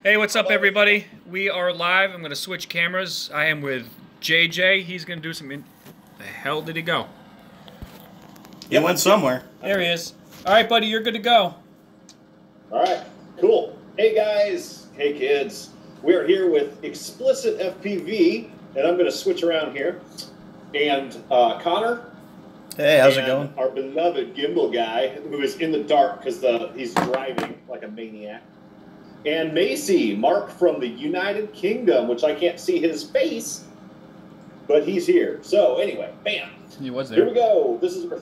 Hey, what's up, everybody? We are live. I'm going to switch cameras. I am with JJ. He's going to do some... The hell did he go? He went somewhere. There he is. All right, buddy, you're good to go. All right, cool. Hey, guys. Hey, kids. We're here with Xplicit FPV, and I'm going to switch around here. And Connor. Hey, how's it going? Our beloved gimbal guy, who is in the dark because he's driving like a maniac. And Macy, Mark from the United Kingdom, which I can't see his face, but he's here. So anyway, bam. He was there. Here we go. This is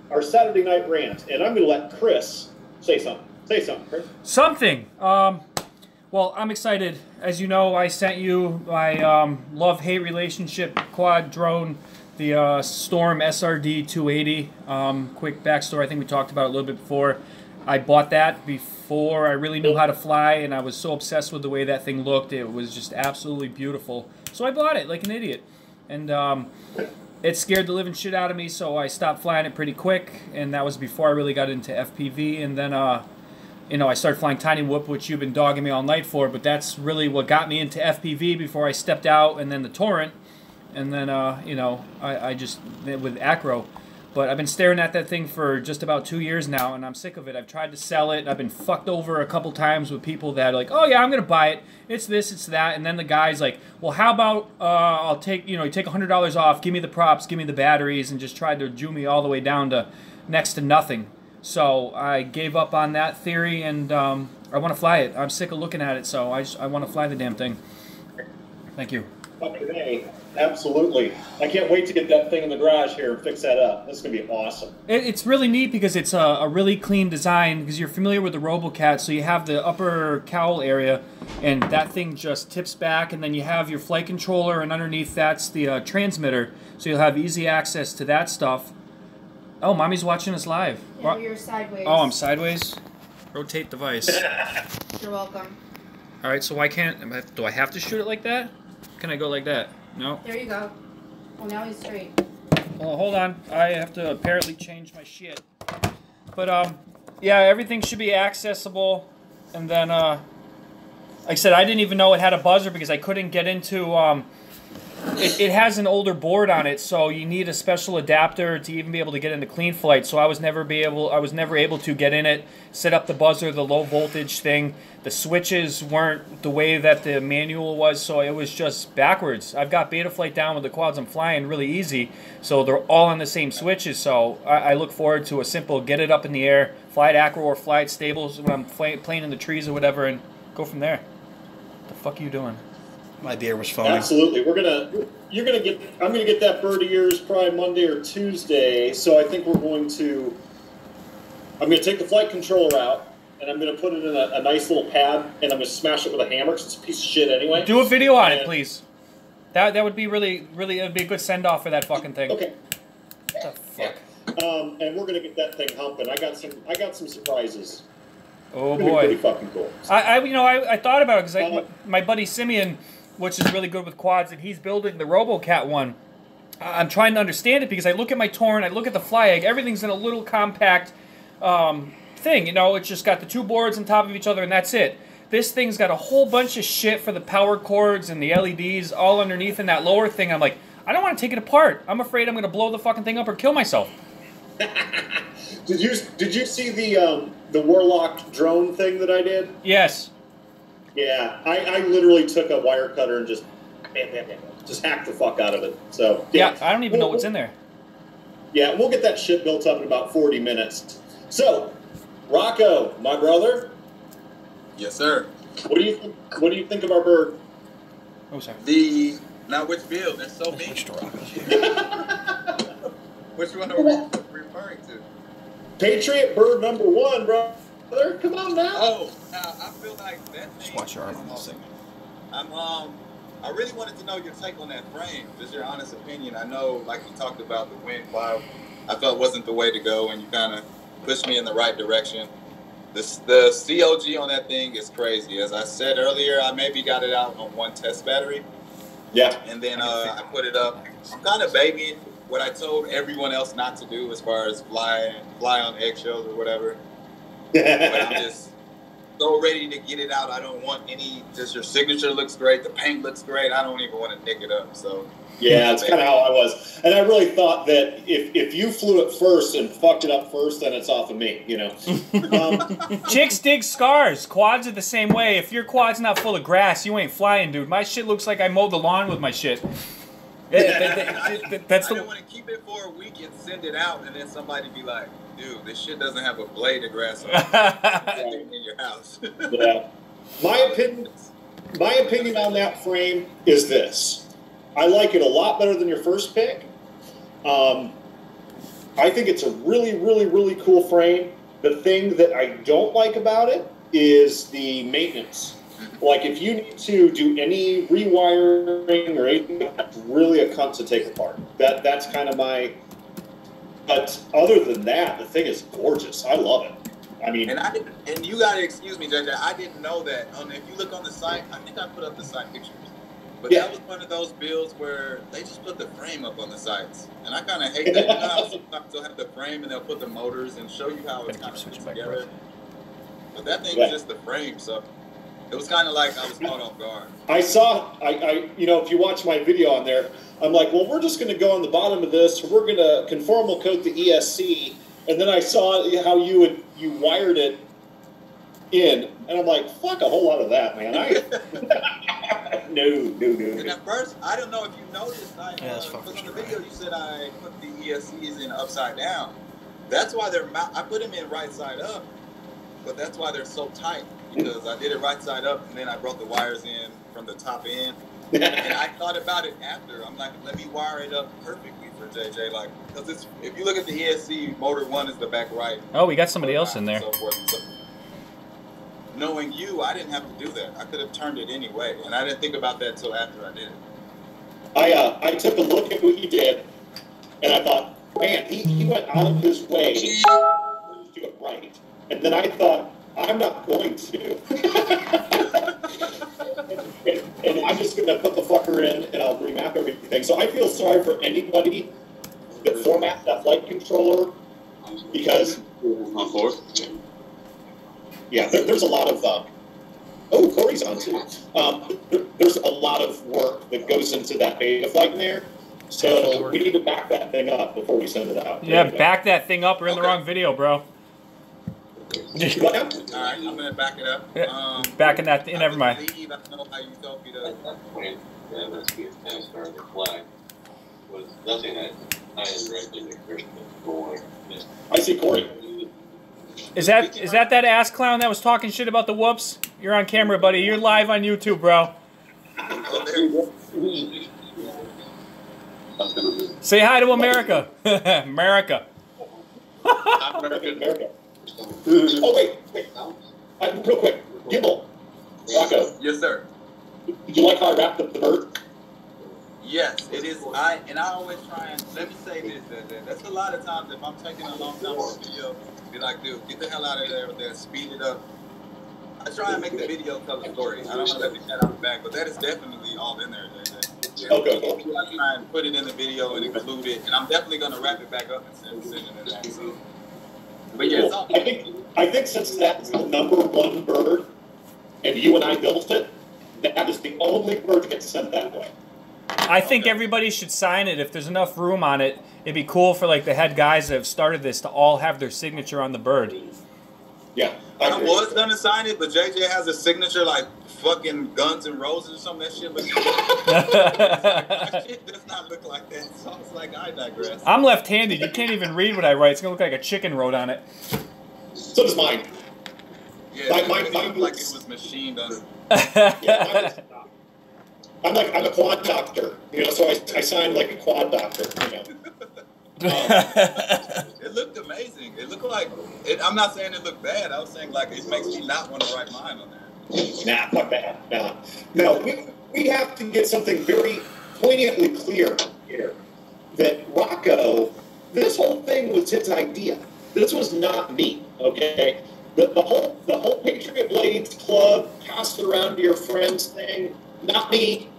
our Saturday night rant, and I'm going to let Chris say something. Say something, Chris. Something. Well, I'm excited. As you know, I sent you my love-hate relationship quad drone, the Storm SRD 280. Quick backstory. I think we talked about it a little bit before. I bought that before I really knew how to fly, and I was so obsessed with the way that thing looked. It was just absolutely beautiful. So I bought it like an idiot. And it scared the living shit out of me, so I stopped flying it pretty quick. And that was before I really got into FPV. And then, you know, I started flying Tiny Whoop, which you've been dogging me all night for. But that's really what got me into FPV before I stepped out, and then the Torrent. And then, you know, I just, with Acro. But I've been staring at that thing for just about 2 years now, and I'm sick of it. I've tried to sell it. I've been fucked over a couple times with people that are like, oh yeah, I'm going to buy it. It's this, it's that. And then the guy's like, well, how about I'll take, you know, you take $100 off, give me the props, give me the batteries, and just tried to Jew me all the way down to next to nothing. So I gave up on that theory, and I want to fly it. I'm sick of looking at it, so I want to fly the damn thing. Thank you. Okay, absolutely. I can't wait to get that thing in the garage here and fix that up. This is going to be awesome. It's really neat because it's a really clean design, because you're familiar with the RoboCat, so you have the upper cowl area, and that thing just tips back, and then you have your flight controller, and underneath that's the transmitter, so you'll have easy access to that stuff. Oh, Mommy's watching us live. Yeah, you're sideways. Oh, I'm sideways? Rotate device. You're welcome. Alright, so why can't... Do I have to shoot it like that? Can I go like that? No? There you go. Well, now he's straight. Well, hold on. I have to apparently change my shit. But, yeah, everything should be accessible. And then, like I said, I didn't even know it had a buzzer because I couldn't get into, it has an older board on it, so you need a special adapter to even be able to get into clean flight. So I was never able to get in it, set up the buzzer, the low voltage thing. The switches weren't the way that the manual was, so it was just backwards. I've got Betaflight down with the quads I'm flying really easy, so they're all on the same switches. So I look forward to a simple get it up in the air, fly it acro or fly it stable when I'm playing in the trees or whatever, and go from there. What the fuck are you doing? My beer was foaming. Absolutely. I'm gonna get that bird of yours probably Monday or Tuesday. So I think I'm gonna take the flight controller out, and I'm gonna put it in a nice little pad, and I'm gonna smash it with a hammer because it's a piece of shit anyway. Do a video on it, please. That would be really, it'd be a good send off for that fucking thing. Okay. What the fuck? And we're gonna get that thing humping. I got some surprises. Oh It's gonna be boy. pretty fucking cool. I thought about it because my buddy Simeon, which is really good with quads, and he's building the RoboCat one. I'm trying to understand it because I look at my Torrent, I look at the FlyEgg, everything's in a little compact thing. You know, it's just got the two boards on top of each other, and that's it. This thing's got a whole bunch of shit for the power cords and the LEDs all underneath in that lower thing. I'm like, I don't want to take it apart. I'm afraid I'm going to blow the fucking thing up or kill myself. Did you see the Warlock drone thing that I did? Yes. Yeah, I literally took a wire cutter and just just hacked the fuck out of it. So Yeah, I don't even know what's in there. Yeah, we'll get that shit built up in about 40 minutes. So, Rocco, my brother. Yes, sir. What do you think of our bird? Oh, sorry. Now which build? There's so many. Which one are we referring to? Patriot bird number 1, brother. Come on now. Oh, now I feel like that thing. Just watch your arm on this thing. I really wanted to know your take on that frame. Just your honest opinion. I know, like you talked about the wind cloud, I felt wasn't the way to go, and you kind of pushed me in the right direction. The COG on that thing is crazy. As I said earlier, I maybe got it out on one test battery. Yeah. And then I put it up. I'm kind of babying what I told everyone else not to do as far as fly on eggshells or whatever. But so ready to get it out. I don't want any. Just your signature looks great. The paint looks great. I don't even want to nick it up. So. Yeah, that's kind of how I was. And I really thought that if you flew it first and fucked it up first, then it's off of me, you know. Chicks dig scars. Quads are the same way. If your quad's not full of grass, you ain't flying, dude. My shit looks like I mowed the lawn with my shit. I didn't want to keep it for a week and send it out, and then somebody be like, dude, this shit doesn't have a blade of grass on it in your house. Yeah. My opinion on that frame is this. I like it a lot better than your first pick. I think it's a really, really, really cool frame. The thing that I don't like about it is the maintenance. Like, if you need to do any rewiring or anything, that's really a cunt to take apart. That's kind of my... But other than that, the thing is gorgeous. I love it. I mean... And you got to excuse me, JJ, I didn't know that. If you look on the site, I think I put up the site pictures. But that was one of those builds where they just put the frame up on the sites. And I kind of hate that. You know how sometimes they'll have the frame and they'll put the motors and show you how it's kind of put together. But that thing was just the frame, so it was kind of like I was caught off guard. You know, if you watch my video on there, I'm like, well, we're just going to go on the bottom of this. We're going to conformal coat the ESC. And then I saw how you wired it in. And I'm like, fuck a whole lot of that, man. No. And at first, I don't know if you noticed. Because on the video, you said I put the ESCs in upside down. That's why I put them in right side up, but that's why they're so tight. Because I did it right side up, and then I brought the wires in from the top end. And I thought about it after. I'm like, let me wire it up perfectly for JJ. Like, because if you look at the ESC, motor 1 is the back right. Oh, we got somebody else in there. So forth and so forth. Knowing you, I didn't have to do that. I could have turned it anyway, and I didn't think about that until after I did it. I took a look at what you did, and I thought, man, he went out of his way to do it right. And then I thought, I'm not going to. and I'm just going to put the fucker in, and I'll remap everything. So I feel sorry for anybody that formats that flight controller, because... Yeah, there's a lot of... oh, Corey's on too. There's a lot of work that goes into that beta flight in there. So we need to back that thing up before we send it out. Yeah, back that thing up. We're in the wrong video, bro. What now? All right, I'm going to back it up. Yeah, backing that thing. Never mind. I don't know how you told me to... When the MSP started the flag was nothing that I had directed to Christian going. I see Corey. Is that ass clown that was talking shit about the whoops? You're on camera, buddy. You're live on YouTube, bro. Say hi to America. America. America. Oh, wait. Real quick. Gibble. Rocco. Yes, sir. Did you like how I wrapped up the bird? Yes, it is. I always try and, let me say this, that's a lot of times if I'm taking a long time on a video, be like, dude, get the hell out of there, speed it up. I try and make the video tell a story. I don't want to let the cat out the bag, but that is definitely all in there. Okay. I try and put it in the video and include it, and I'm definitely going to wrap it back up and send it in that. So. But yeah, cool. I think since that's the #1 bird, and you and I built it, that is the only bird that gets sent that way. I think everybody should sign it if there's enough room on it. It'd be cool for like the head guys that have started this to all have their signature on the bird. Yeah. I was gonna sign it, but JJ has a signature like fucking Guns N' Roses or something. That shit looks that shit does not look like that. So I was like, I digress. I'm left-handed. You can't even read what I write. It's gonna look like a chicken wrote on it. So does mine. Yeah, mine looked like it was machine done. Yeah, I'm a quad doctor, you know, so I signed like a quad doctor, you know. It looked amazing. It looked like, I'm not saying it looked bad. I was saying like it makes me not want to write mine on there. Nah, fuck that. Nah. No, we have to get something very poignantly clear here. That Rocco, this whole thing was his idea. This was not me, okay? The whole Patriot Blades Club, pass it around to your friends thing, not me.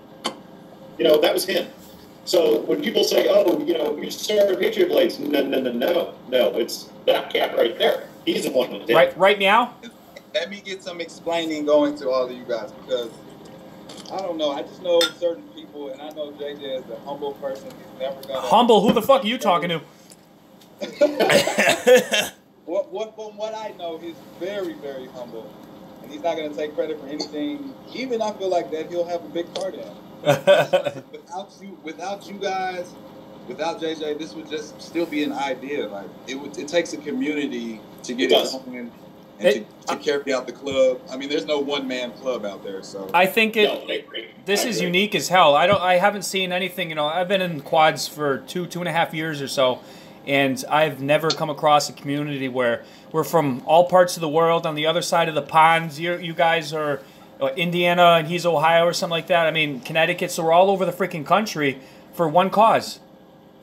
You know, that was him. So when people say, oh, you know, you started Patriot Blades, no, it's that cat right there. He's the one who did it. Right meow? let me get some explaining going to all of you guys because I don't know. I just know certain people, and I know JJ is a humble person. He's never gonna Humble? Who the fuck are you talking to? From what I know, he's very, very humble, and he's not gonna take credit for anything. Even I feel like that he'll have a big part in. Without you guys, without JJ, this would just still be an idea. Like it takes a community to get it going and to carry out the club. I mean, there's no one-man club out there, so I think this is unique as hell. I haven't seen anything. You know, I've been in quads for 2.5 years or so, and I've never come across a community where we're from all parts of the world on the other side of the pond. You guys are Indiana and he's Ohio or something like that. I mean, Connecticut. So we're all over the freaking country for one cause.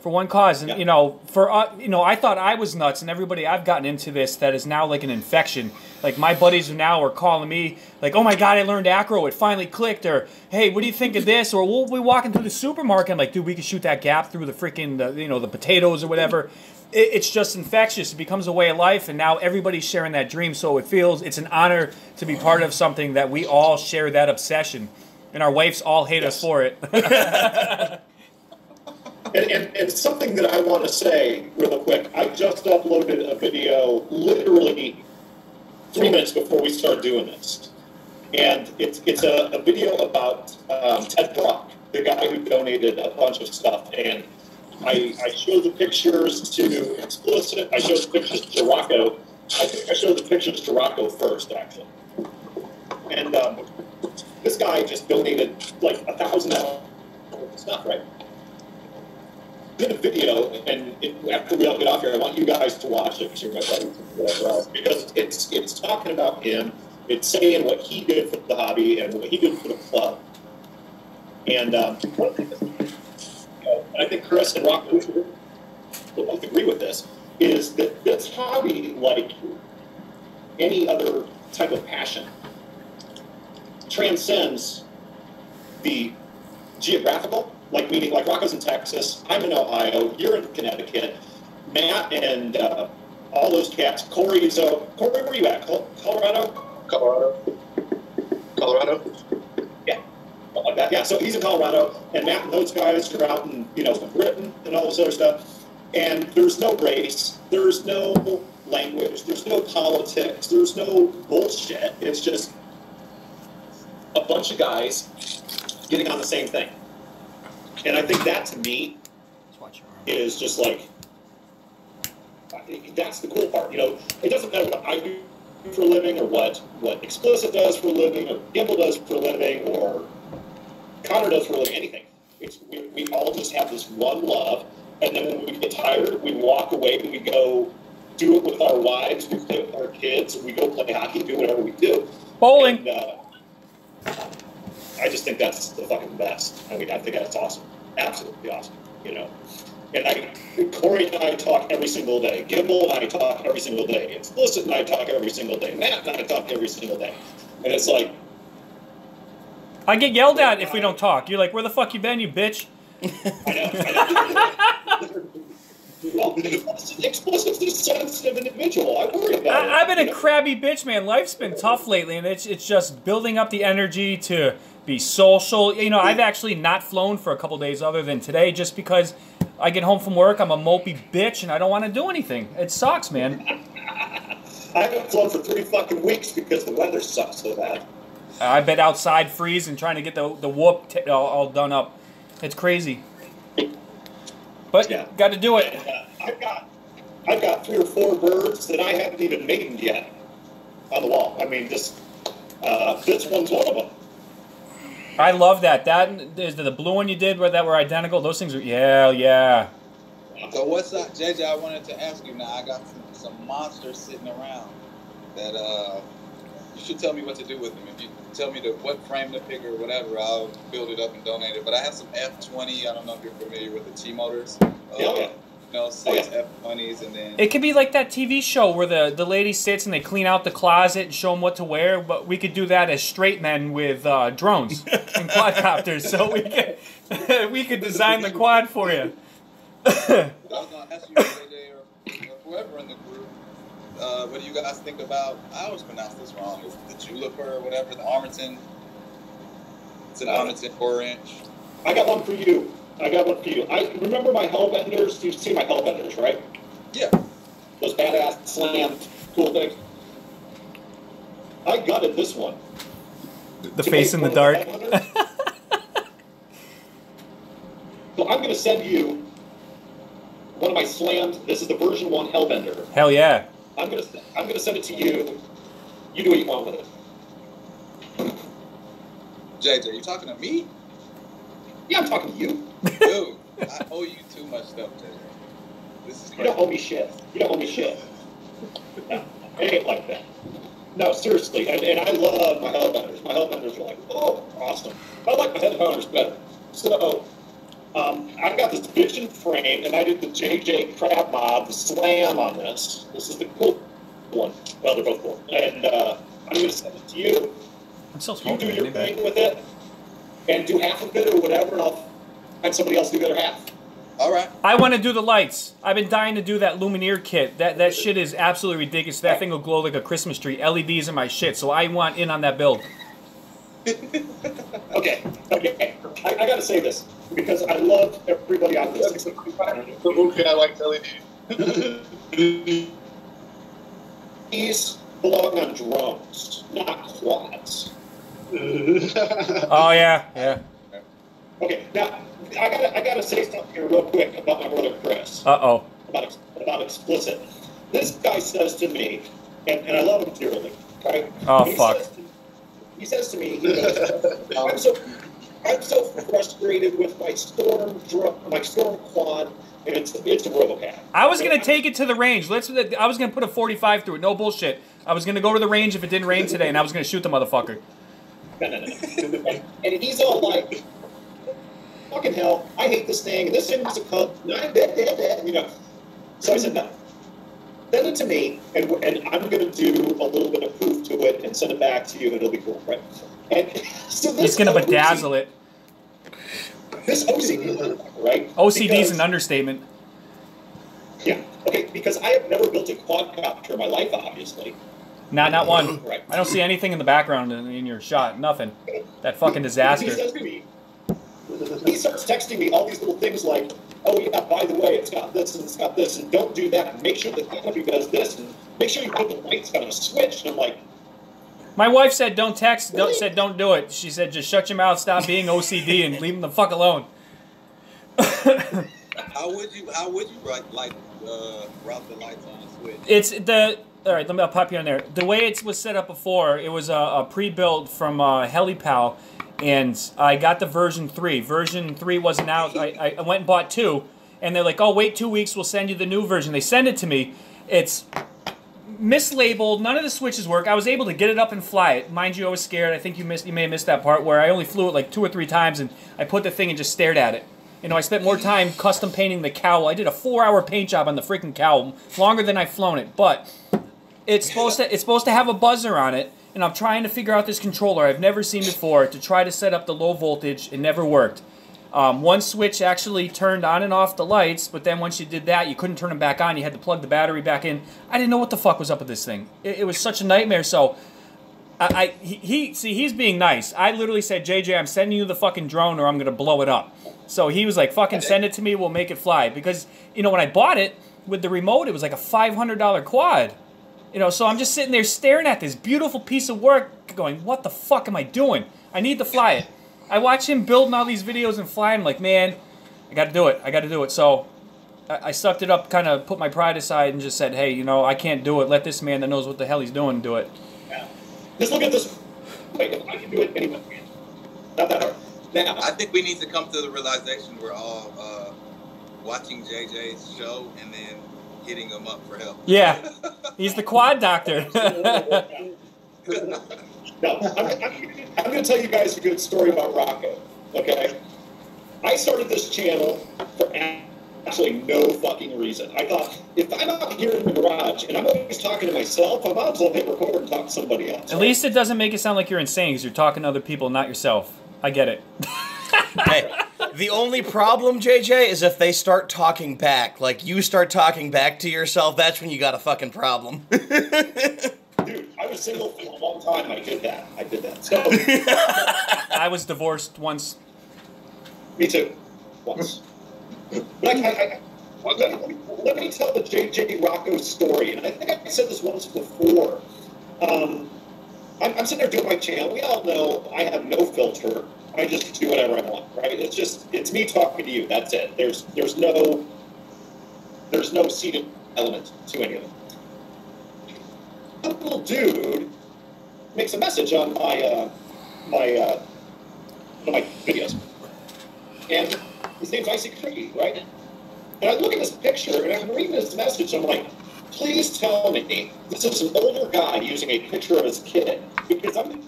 For one cause, and you know, I thought I was nuts, and everybody I've gotten into this that is now like an infection. Like my buddies now are calling me like, "Oh my god, I learned acro! It finally clicked!" Or, "Hey, what do you think of this?" Or we'll be walking through the supermarket, I'm like, "Dude, we can shoot that gap through the freaking the potatoes or whatever." It's just infectious. It becomes a way of life, and now everybody's sharing that dream. So it's an honor to be part of something that we all share that obsession, and our wives all hate us for it. And something that I want to say real quick. I just uploaded a video literally 3 minutes before we started doing this. And it's a video about Ted Brock, the guy who donated a bunch of stuff. And I showed the pictures to Xplicit. I showed the pictures to Rocco. I think I showed the pictures to Rocco first, actually. And this guy just donated like $1,000 worth of stuff, right? Did a video, and after we all get off here, I want you guys to watch it because it's talking about him. It's saying what he did for the hobby and what he did for the club. And I think Chris and Rock will both agree with this, is that this hobby, like any other type of passion, transcends the geographical. Like meaning, like Rocco's in Texas, I'm in Ohio, you're in Connecticut, Matt and all those cats. Corey, where are you at? Colorado? Colorado? Yeah, something like that. Yeah, so he's in Colorado, and Matt and those guys are out in Britain and all this other stuff. And there's no race, there's no language, there's no politics, there's no bullshit. It's just a bunch of guys getting on the same thing. And I think that, to me, is just like, that's the cool part. It doesn't matter what I do for a living or what Xplicit does for a living or Gimbal does for a living or Connor does for a living, anything. We all just have this one love, and then when we get tired, we walk away and we go do it with our wives, we play with our kids, we go play hockey, do whatever we do. Bowling. And, I just think that's the fucking best. I mean, I think that's awesome. Absolutely awesome, And Corey and I talk every single day. Gimbal and I talk every single day. Xplicit and I talk every single day. Matt and I talk every single day. And it's like... I get yelled at if we don't talk. You're like, where the fuck you been, you bitch? I know. Well, Xplicit's a sensitive individual. I worry about it. I've been a crabby bitch, man. Life's been tough lately, and it's just building up the energy to be social. I've actually not flown for a couple days other than today just because I get home from work, I'm a mopey bitch, and I don't want to do anything. It sucks, man. I haven't flown for 3 fucking weeks because the weather sucks so bad. I've been outside freezing trying to get the whoop all done up. It's crazy. But yeah, got to do it. And, I've got 3 or 4 birds that I haven't even named yet on the wall. I mean, this one's one of them. I love that. That is the blue one you did that were identical. Those things are yeah. So what's up, JJ? I wanted to ask you now. I got some monsters sitting around that you should tell me what to do with them. If you tell me what frame to pick or whatever, I'll build it up and donate it. But I have some F20. I don't know if you're familiar with the T-motors. Yeah. 6 F20s, and then... It could be like that TV show where the lady sits and they clean out the closet and show them what to wear, but we could do that as straight men with drones and quadcopters, so we could design the quad for you. I was going to ask you, JJ, or whoever in the group, what do you guys think about? I always pronounce this wrong. Is the Juniper or whatever the Armington? It's an Armington 4-inch. I got one for you. I remember my hellbenders. You've seen my hellbenders, right? Yeah. Those badass slammed cool things. I gutted this one. The face in the dark. So I'm going to send you one of my slammed. This is the version 1 hellbender. Hell yeah. I'm gonna send it to you. You do what you want with it. JJ, you talking to me? Yeah, I'm talking to you. Dude, I owe you too much stuff, JJ. This is You crazy. don't owe me shit. No, it ain't like that. No, seriously. And I love my hellbenders. My hellbenders are like, oh, awesome. I like my hellbenders better. So, I got this Vision frame, and I did the JJ Crab Mob, the slam on this. This is the cool one. Well, they're both cool. And I'm going to send it to you. I'm still You smoking. do your thing with it, and do half of it or whatever, and I'll find somebody else to do the other half. All right. I want to do the lights. I've been dying to do that Lumineer kit. That shit is absolutely ridiculous. That thing will glow like a Christmas tree. LEDs are my shit, so I want in on that build. Okay. I got to say this, because I love everybody on this. Okay, I like LED. These belong on drones, not quads. Oh yeah. Okay, now I gotta say something here real quick about my brother Chris. Uh-oh. About Xplicit. This guy says to me, and I love him dearly. Right? Oh, fuck. He says to me, he goes, I'm so frustrated with my storm quad, and it's a RoboCat. I was gonna take it to the range. I was gonna put a 45 through it. No bullshit. I was gonna go to the range if it didn't rain today, and I was gonna shoot the motherfucker. No. And he's all like, fucking hell, I hate this thing, and this thing was a cunt, you know. So I said, no. Send it to me, and I'm going to do a little bit of proof to it and send it back to you, and it'll be cool, right? And so He's gonna bedazzle it. This OCD, right? OCD's an understatement. Yeah, okay, because I have never built a quadcopter in my life, obviously. Not one. Right. I don't see anything in the background in your shot. Nothing. That fucking He disaster. says to me, he starts texting me all these little things like, oh yeah, by the way, it's got this and it's got this, and don't do that, and make sure the canopy does this, and make sure you put the lights on a switch, and I'm like, My wife said don't text, said don't do it. She said just shut your mouth, stop being OCD, and leave him the fuck alone. How would you route the lights on a switch? It's the... Alright, I'll pop you on there. The way it was set up before, it was a pre-built from HeliPal, and I got the version 3. Version 3 wasn't out. I went and bought 2, and they're like, oh, wait 2 weeks, we'll send you the new version. They send it to me. It's mislabeled. None of the switches work. I was able to get it up and fly it. Mind you, I was scared. I think you may have missed that part where I only flew it like 2 or 3 times, and I put the thing and just stared at it. You know, I spent more time custom painting the cowl. I did a 4-hour paint job on the freaking cowl, longer than I've flown it, but... It's supposed to have a buzzer on it, and I'm trying to figure out this controller I've never seen before to try to set up the low voltage. It never worked. One switch actually turned on and off the lights, but then once you did that, you couldn't turn them back on. You had to plug the battery back in. I didn't know what the fuck was up with this thing. It was such a nightmare. So, he's being nice. I literally said, JJ, I'm sending you the fucking drone, or I'm gonna blow it up. So he was like, fucking send it to me. We'll make it fly. Because you know when I bought it with the remote, it was like a $500 quad. You know, so I'm just sitting there staring at this beautiful piece of work going, what the fuck am I doing? I need to fly it. I watch him building all these videos and flying, like, man, I gotta do it. I gotta do it. So I sucked it up, kind of put my pride aside and just said, hey, you know, I can't do it. Let this man that knows what the hell he's doing do it. yeah. Just look at this. Wait, if I can do it, anyone can. Not that hard. Now, I think we need to come to the realization we're all watching JJ's show and then hitting him up for help. Yeah, he's the quad doctor. No, I'm going to tell you guys a good story about Rocco, okay? I started this channel for actually no fucking reason. I thought, if I'm out here in the garage and I'm always talking to myself, I might as well hit record and talk to somebody else. At least it doesn't make it sound like you're insane because you're talking to other people, not yourself. I get it. Hey, The only problem, JJ, is if they start talking back. Like, you start talking back to yourself, that's when you got a fucking problem. Dude, I was single for a long time. I did that. So I was divorced once. me too. Once. But let me tell the JJ Rocco story. And I think I said this once before. I'm sitting there doing my channel. We all know I have no filter. I just do whatever I want, right? It's me talking to you. That's it. There's no seated element to any of it. A little dude makes a message on my one of my videos, and his name's Icy Creed, right? And I look at this picture, and I'm reading this message, and I'm like, please tell me this is an older guy using a picture of his kid, because I'm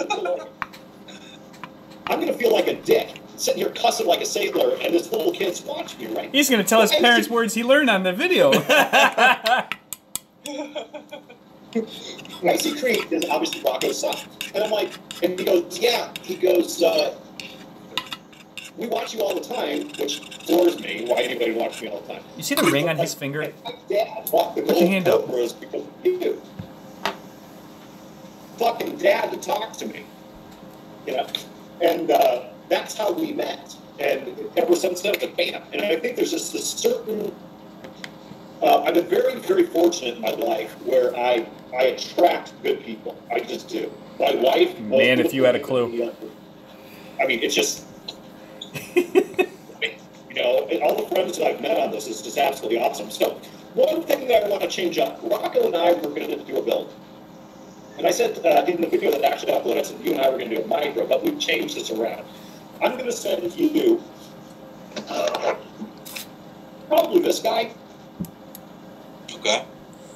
gonna feel like a dick sitting here cussing like a sailor, and this little kid's watching me, right? He's gonna tell his parents words he learned on the video. Icy Creed is obviously Rocco's son, and I'm like, and he goes, yeah. He goes, we watch you all the time, which floors me. Why anybody watch me all the time? You see the ring on his finger? My dad bought the Put your hand up. Cobras because of you. Fucking dad to talk to me, you know, and that's how we met. And ever since then, it's bam. And I think there's just a certain. I've been very, very fortunate in my life where I attract good people. I just do. My wife. Man, if you had a clue. I mean, it's just. You know, all the friends that I've met on this is just absolutely awesome. So, one thing that I want to change up, Rocco and I were going to do a build. And I said in the video that actually uploaded, I said, you and I were going to do a micro, but we've changed this around. I'm going to send you probably this guy. Okay.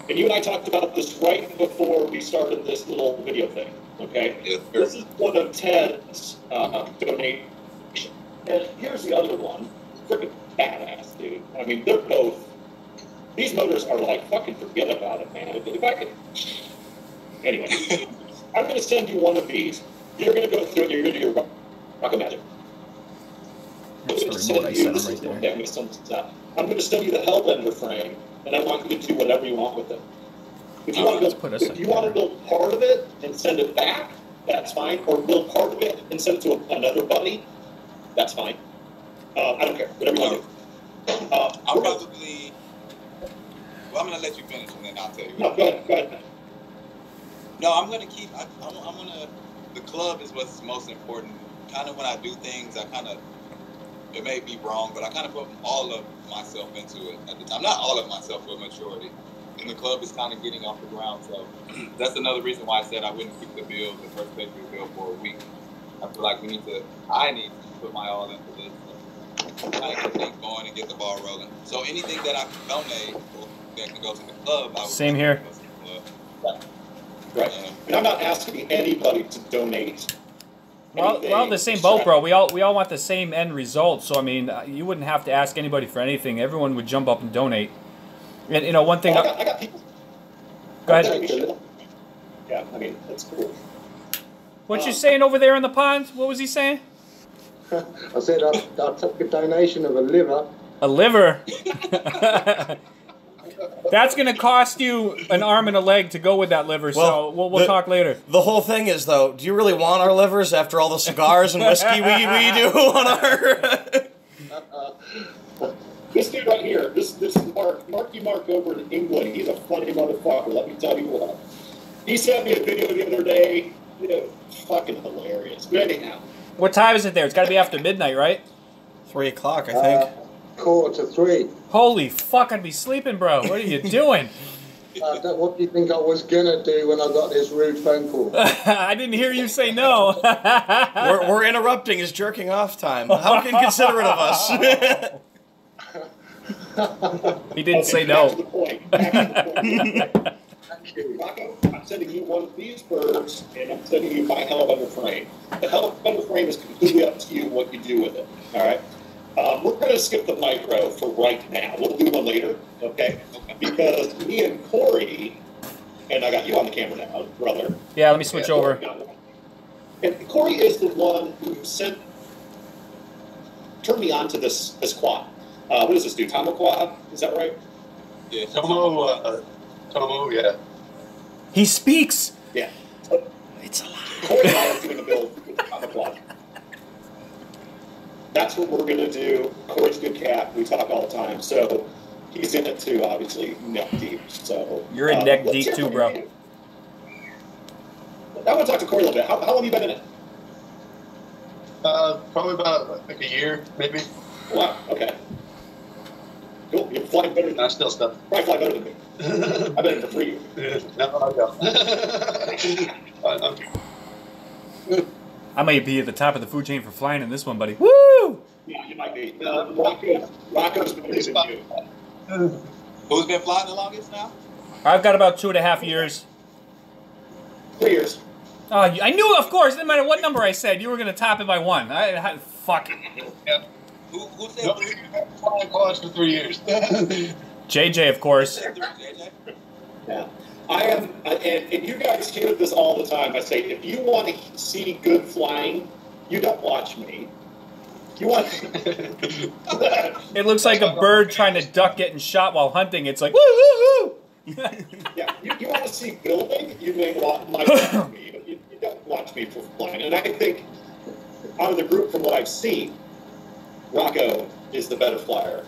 And you and I talked about this right before we started this little video thing, okay? Yes, sir. This is one of Ted's donations. And here's the other one. Freaking badass, dude. I mean, they're both. These motors are like, fucking forget about it, man. If I could. Anyway, I'm going to send you one of these. You're going to go through it. You're going to do your Rocco magic. That's the remote I sent him right there. I'm going to send you the Hellbender frame, and I want you to do whatever you want with it. If you want to build part of it and send it back, that's fine. Or build part of it and send it to another buddy, that's fine. I don't care. Whatever you want to do. I'm probably. Well, I'm gonna let you finish and then I'll tell you. No, go ahead. No, I'm gonna keep. I'm gonna. The club is what's most important. Kind of when I do things, I kind of. It may be wrong, but I kind of put all of myself into it at the time. Not all of myself, but majority. And the club is kind of getting off the ground, so that's another reason why I said I wouldn't keep the build, the first pay-per-view build, for a week. I feel like I need to put my all into this. Kind of get things going and get the ball rolling. So anything that I can donate or that can go to the club, I would. Same here. Go to the club. Right. And I'm not asking anybody to donate. Well, we're all in the same boat, bro. We all want the same end result. So I mean, you wouldn't have to ask anybody for anything. Everyone would jump up and donate. And you know, one thing. I got people. Go ahead. Yeah, I mean that's cool. What you saying over there in the pond? What was he saying? I said I'll take a donation of a liver. A liver? That's going to cost you an arm and a leg to go with that liver, so we'll talk later. The whole thing is, though, do you really want our livers after all the cigars and whiskey we do on our... This dude right here, this is Marky Mark over in England. He's a funny motherfucker, let me tell you what. He sent me a video the other day. Fucking hilarious. But anyhow. What time is it there? It's got to be after midnight, right? 3 o'clock, I think. 2:45. Holy fuck, I'd be sleeping, bro. What are you doing? What do you think I was going to do when I got this rude phone call? I didn't hear you say no. We're interrupting his jerking off time. How inconsiderate of us. He didn't say no. Back to the point. Thank you. Rocco, I'm sending you one of these birds, and I'm sending you my Hellbender frame. The Hellbender frame is completely up to you what you do with it. All right? We're going to skip the micro for right now. We'll do one later, okay? Because me and Corey, and I got you on the camera now, brother. Yeah, let me switch over. And Corey is the one who sent turned me on to this quad. What does this do? Tomo quad? Is that right? Yeah, Tomo, yeah. He speaks. Yeah. It's a lie. Corey and I are doing a build with the Tomo quad. That's what we're going to do. Corey's a good cat. We talk all the time. So he's in it too, obviously, neck deep. So You're in neck let's deep hear too, from bro. you. I want to talk to Corey a little bit. How long have you been in it? Probably about like a year, maybe. Wow, okay. Cool. You're flying better than I still stuff. probably fly better than me. I've been in it for 3 years. No, I don't. I might be at the top of the food chain for flying in this one, buddy. Woo! Yeah, you might be. Rocco's been better than you. Who's been flying the longest now? I've got about 2.5 years. 3 years. Oh, I knew, of course. No matter what number I said, you were gonna top it by one. Fuck. Yeah. Who said No, three? flying quads for 3 years. JJ, of course. Said three, JJ? Yeah. I am, and you guys hear this all the time. I say, if you want to see good flying, you don't watch me. You want. It looks like a bird trying to duck getting shot while hunting. It's like, woo, woo, woo. Yeah, you want to see building, you may watch me, but you don't watch me for flying. And I think, out of the group, from what I've seen, Rocco is the better flyer.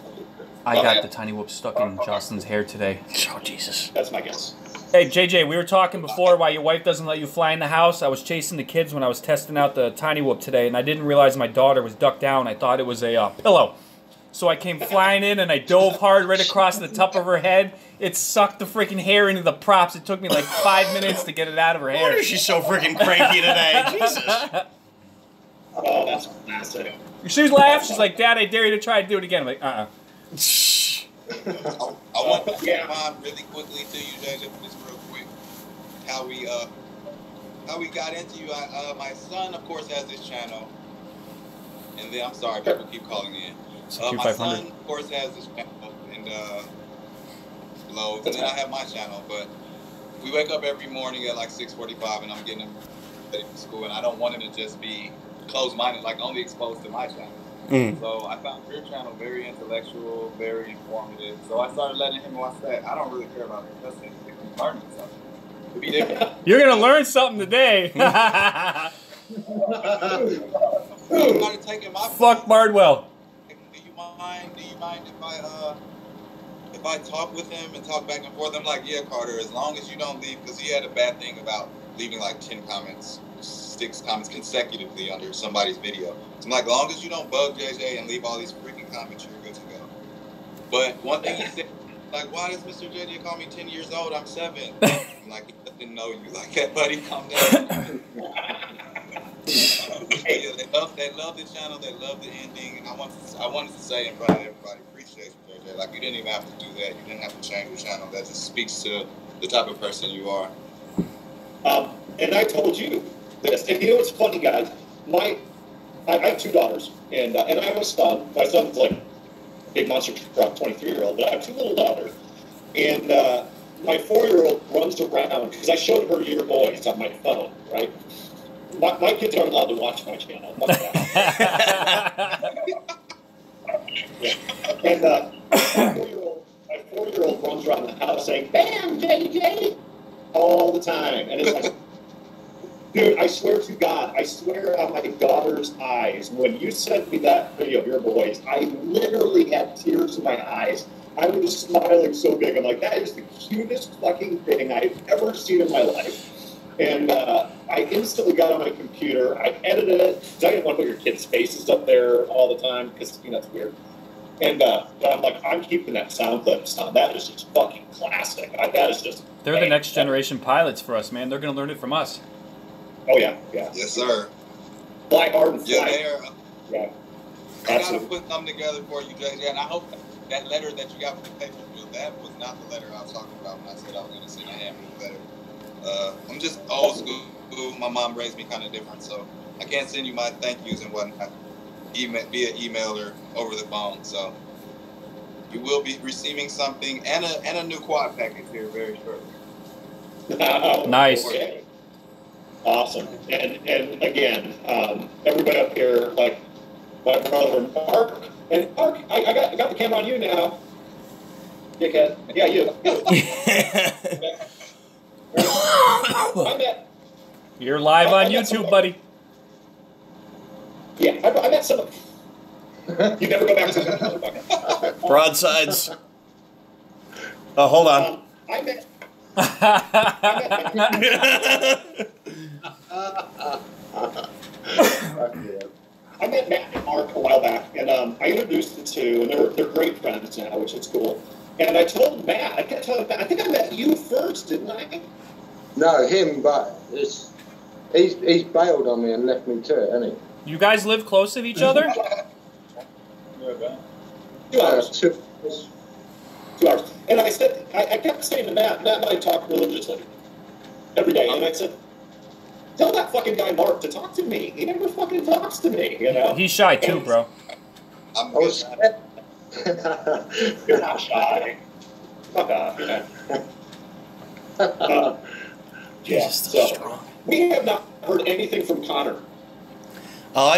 I got the tiny whoop stuck in Jocelyn's hair today. Oh, Jesus. That's my guess. Hey, JJ, we were talking before why your wife doesn't let you fly in the house. I was chasing the kids when I was testing out the tiny whoop today, and I didn't realize my daughter was ducked down. I thought it was a pillow. So I came flying in, and I dove hard right across the top of her head. It sucked the freaking hair into the props. It took me like 5 minutes to get it out of her No hair. wonder she's so freaking cranky today. Jesus. Oh, that's classic. She laughed. She's like, Dad, I dare you to try to do it again. I'm like, I want to respond really quickly to you, JJ, just real quick. How we got into you. My son, of course, has this channel, and then I'm sorry, people keep calling in. My son, of course, has this channel and loads, and then I have my channel. But we wake up every morning at like 6:45, and I'm getting him ready for school, and I don't want him to just be closed-minded, like only exposed to my channel. So I found your channel very intellectual, very informative. So I started letting him watch that. I don't really care about it. That's it. If he's learning something, it'd be different. You're going to learn something today. Fuck Bardwell. Do you mind if I talk with him and talk back and forth? I'm like, yeah, Carter, as long as you don't leave, because he had a bad thing about leaving like 6 comments consecutively under somebody's video. So I'm like, as long as you don't bug JJ and leave all these freaking comments, you're good to go. But one thing he said, like, why does Mr. JJ call me 10 years old? I'm 7. I'm like, he doesn't know you like that, buddy. Calm down. Yeah, they love the channel. They love the ending. And I wanted to say in front of everybody, appreciate you, JJ. Like, you didn't even have to do that. You didn't have to change your channel. That just speaks to the type of person you are. And I told you this. And you know what's funny, guys? I have 2 daughters, and I have a son. My son's like a big monster truck, 23-year-old, but I have 2 little daughters. And my 4-year-old runs around, because I showed her your boys on my phone, right? My kids aren't allowed to watch my channel. Fuck that. Yeah. And my 4-year-old runs around the house saying, "Bam, JJ!" all the time. And it's like, dude, I swear to God, I swear on my daughter's eyes, when you sent me that video of your boys, I literally had tears in my eyes. I was smiling so big. I'm like, that is the cutest fucking thing I've ever seen in my life. And I instantly got on my computer. I edited it, because I didn't want to put your kids' faces up there all the time, because, you know, it's weird. And but I'm like, I'm keeping that sound clip. That is just fucking classic. That is just... They're the next generation pilots for us, man. They're going to learn it from us. Oh, yeah, yeah. Yes, sir. Fly hard and fly. Yeah, they are. Yeah. I got to put something together for you, JJ, and I hope that letter that you got with the paper bill, that was not the letter I was talking about when I said I was going to send a handwritten letter. I'm just old school. My mom raised me kind of different, so I can't send you my thank yous and whatnot via email or over the phone. So you will be receiving something and a new quad package here very shortly. Nice. Okay. Awesome. And again, everybody up here, like, my brother Mark. And Mark, I got the camera on you now. Dickhead. Yeah, you. I met. You're live on YouTube, buddy. Yeah, I met some. You never go back to the Broadsides. Oh, hold on. I met. I met Matt and Mark a while back, and I introduced the two, and they're great friends now, which is cool. And I told Matt, I kept telling Matt, I think I met you first, didn't I? No, him, but he's bailed on me and left me to it, hasn't he? You guys live close to each other? 2 hours. 2 2 hours. And I said, I kept saying to Matt and I talk religiously every day, and I said, tell that fucking guy Mark to talk to me. He never fucking talks to me, you know? He's shy too, bro. I was You're not shy. Fuck off, you know? Yeah, so we have not heard anything from Connor. Oh,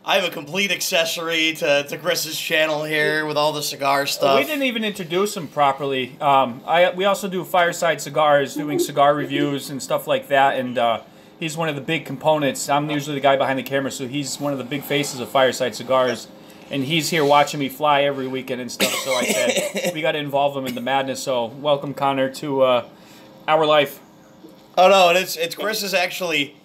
I have a complete accessory to Chris's channel here with all the cigar stuff. We didn't even introduce him properly. We also do Fireside Cigars, doing cigar reviews and stuff like that, and he's one of the big components. I'm usually the guy behind the camera, so he's one of the big faces of Fireside Cigars, and he's here watching me fly every weekend and stuff, so I said, we got to involve him in the madness, so welcome, Connor, to our life. Oh, no, and it's Chris is actually...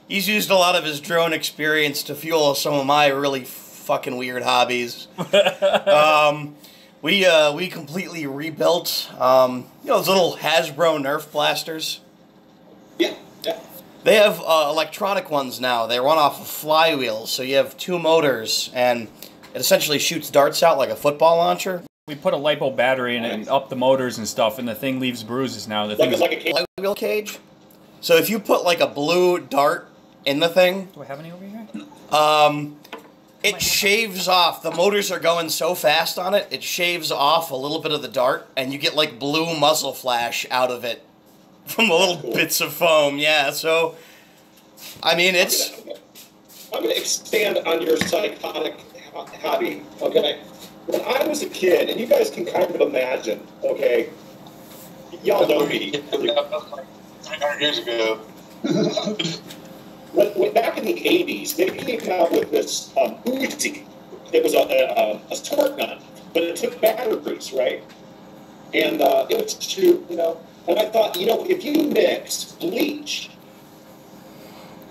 He's used a lot of his drone experience to fuel some of my really fucking weird hobbies. We completely rebuilt, those little Hasbro Nerf blasters. Yeah, yeah. They have electronic ones now. They run off of flywheels, so you have 2 motors, and it essentially shoots darts out like a football launcher. We put a LiPo battery in it and up the motors and stuff, and the thing leaves bruises now. The thing Like a cage. Flywheel cage. So if you put like a blue dart in the thing, do I have any over here? it shaves off. The motors are going so fast on it, it shaves off a little bit of the dart, and you get like blue muzzle flash out of it from the little bits of foam. Yeah, so I mean it's. I'm going to expand on your psychotic hobby. Okay, when I was a kid, and you guys can kind of imagine. Okay, y'all know me. 300 years ago. When back in the 80s, they came out with this Uzi. It was a squirt gun, but it took batteries, right? And it would shoot, and I thought, if you mix bleach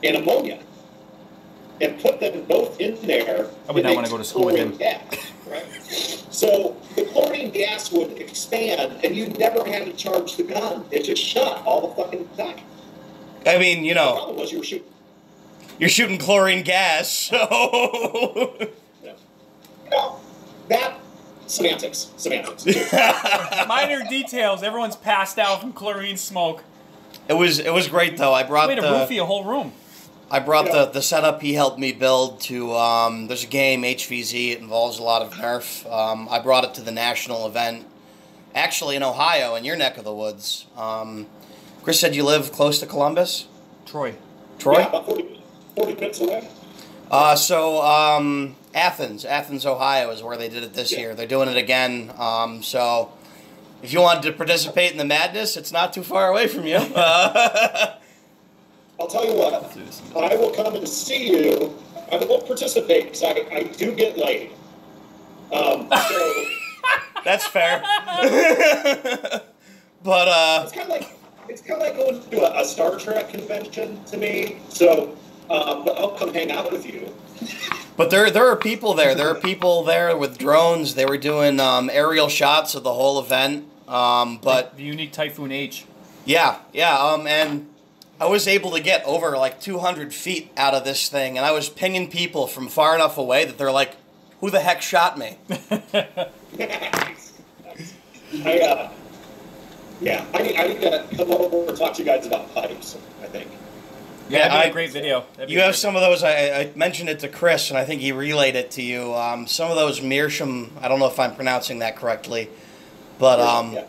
and ammonia and put them both in there, I would not want to go to school again. Gas, right? So the chlorine gas would expand, and you never had to charge the gun. It just shut all the fucking time. I mean, The problem was you were shooting. You're shooting chlorine gas, so... That... Semantics. Minor details. Everyone's passed out from chlorine smoke. It was great, though. I brought Way to roofie a whole room. I brought the setup he helped me build to... there's a game, HVZ. It involves a lot of Nerf. I brought it to the national event, actually in Ohio, in your neck of the woods. Chris said you live close to Columbus? Troy? Yeah, about 40 minutes away. Athens, Ohio is where they did it this year. They're doing it again. So if you wanted to participate in the madness, it's not too far away from you. I'll tell you what, I will come and see you. I won't participate because I do get laid. So that's fair. But it's kind of like going to a Star Trek convention to me. So I'll come hang out with you. But there are people there. There are people there with drones. They were doing aerial shots of the whole event. But the unique Typhoon H. Yeah. And I was able to get over like 200 feet out of this thing, and I was pinging people from far enough away that they're like, "Who the heck shot me?" Nice. I need to come over and talk to you guys about pipes, I think. Yeah, that'd be a great video. You have some of those. I mentioned it to Chris, and I think he relayed it to you. Some of those meerschaum, I don't know if I'm pronouncing that correctly, but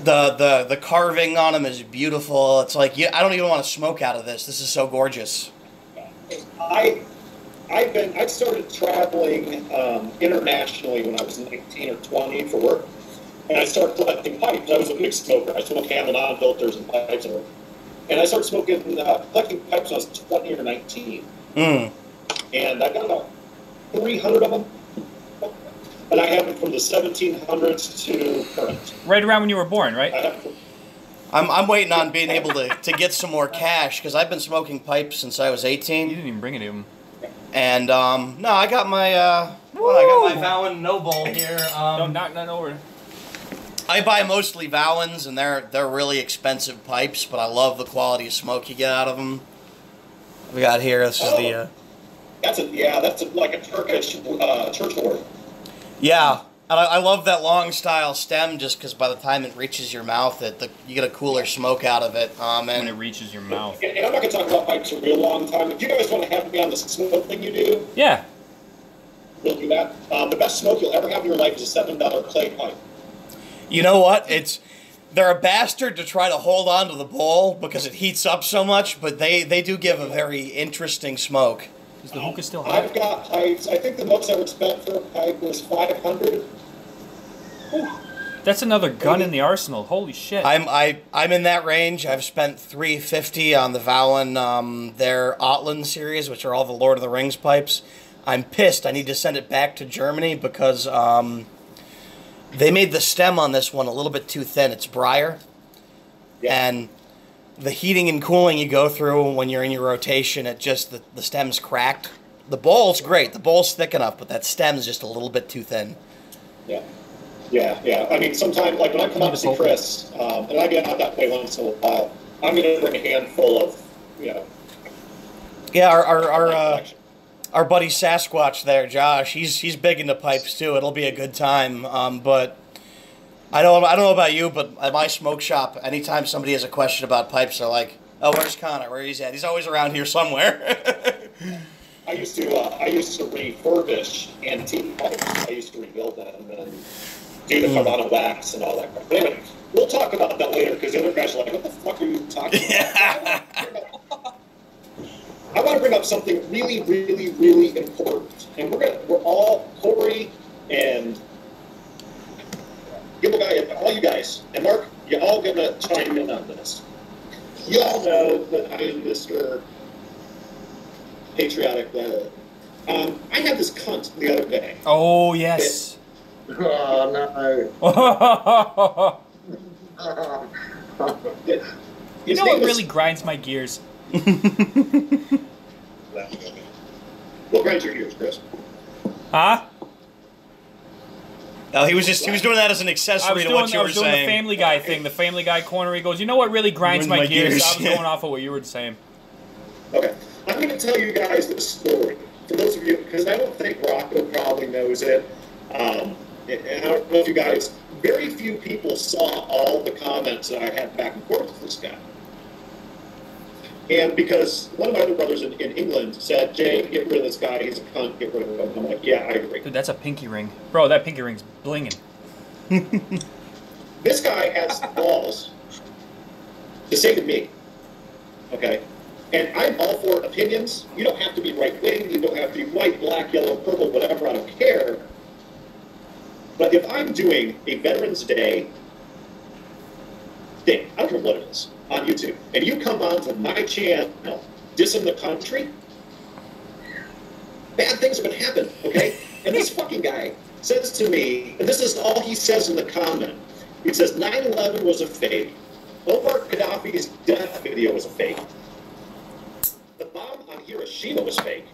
the carving on them is beautiful. It's like I don't even want to smoke out of this. This is so gorgeous. I started traveling internationally when I was 19 or 20 for work, and I started collecting pipes. I was a big smoker. I smoked Camel non-filters and pipes, and I started smoking, collecting pipes when I was 20 or 19. Mm. And I got about 300 of them. And I have them from the 1700s to current. Right around when you were born, right? I'm waiting on being able to get some more cash because I've been smoking pipes since I was 18. You didn't even bring it to him. And no, I got my I got my Vowin No Bowl here. Don't knock none over. I buy mostly Vowins, and they're really expensive pipes, but I love the quality of smoke you get out of them. We got here. This is the. That's like a Turkish church wort. Yeah, and I love that long style stem just because by the time it reaches your mouth, you get a cooler smoke out of it. When it reaches your mouth. And I'm not going to talk about pipes for a real long time. If you guys want to have me on the smoke thing you do, Yeah. we'll do that. The best smoke you'll ever have in your life is a $7 clay pipe. You know what? They're a bastard to try to hold on to the bowl because it heats up so much, but they do give a very interesting smoke. Is the hookah still hot? I've got pipes. I think the most I ever spent for a pipe was $500. That's another gun in the arsenal. Holy shit. I'm in that range. I've spent $350 on the Vowin, their Otland series, which are all the Lord of the Rings pipes. I'm pissed. I need to send it back to Germany because they made the stem on this one a little bit too thin. It's briar. Yeah. And the heating and cooling you go through when you're in your rotation, the stem's cracked. The bowl's great. The bowl's thick enough, but that stem's just a little bit too thin. Yeah. Yeah. I mean, sometimes, like when I come out to see Chris, and I get out that way once in a while, I'm going to bring a handful of, Yeah, our buddy Sasquatch there, Josh, he's big into pipes too. It'll be a good time. But I don't know about you, but at my smoke shop, anytime somebody has a question about pipes, they're like, "Oh, where's Connor? Where he's at? He's always around here somewhere." I used to refurbish antique pipes. I used to rebuild them and do the Carvana wax and all that crap. But anyway, we'll talk about that later because the other guys are like, "What the fuck are you talking about?" I want to bring up something really, really, really important, and we're all Corey and Gibble all you guys, and Mark, you're all gonna chime in on this. You all know that I am Mr. Patriotic. I had this cunt the other day. Oh, yes. Oh, no. You know what really grinds my gears? What grinds your gears, Chris? Huh? No, he was doing that as an accessory to what you were saying. I was doing the Family Guy thing, the Family Guy corner. He goes, you know what really grinds my gears? I was going off of what you were saying. Okay. I'm going to tell you guys this story. For those of you, because I don't think Rocco probably knows it. And I don't know if you guys, very few people saw all the comments that I had back and forth with this guy. And because one of my other brothers in England said, "Jay, get rid of this guy. He's a cunt. Get rid of him." I'm like, "Yeah, I agree." Dude, that's a pinky ring. Bro, that pinky ring's blinging. This guy has balls to say to me, okay, and I'm all for opinions. You don't have to be right-wing. You don't have to be white, black, yellow, purple, whatever. I don't care. But if I'm doing a Veterans Day thing, I don't care what it is, on YouTube, and you come onto my channel dissing the country, bad things are going to happen, okay? And this fucking guy says to me, and this is all he says in the comment, he says 9/11 was a fake. Omar Gaddafi's death video was a fake. The bomb on Hiroshima was fake.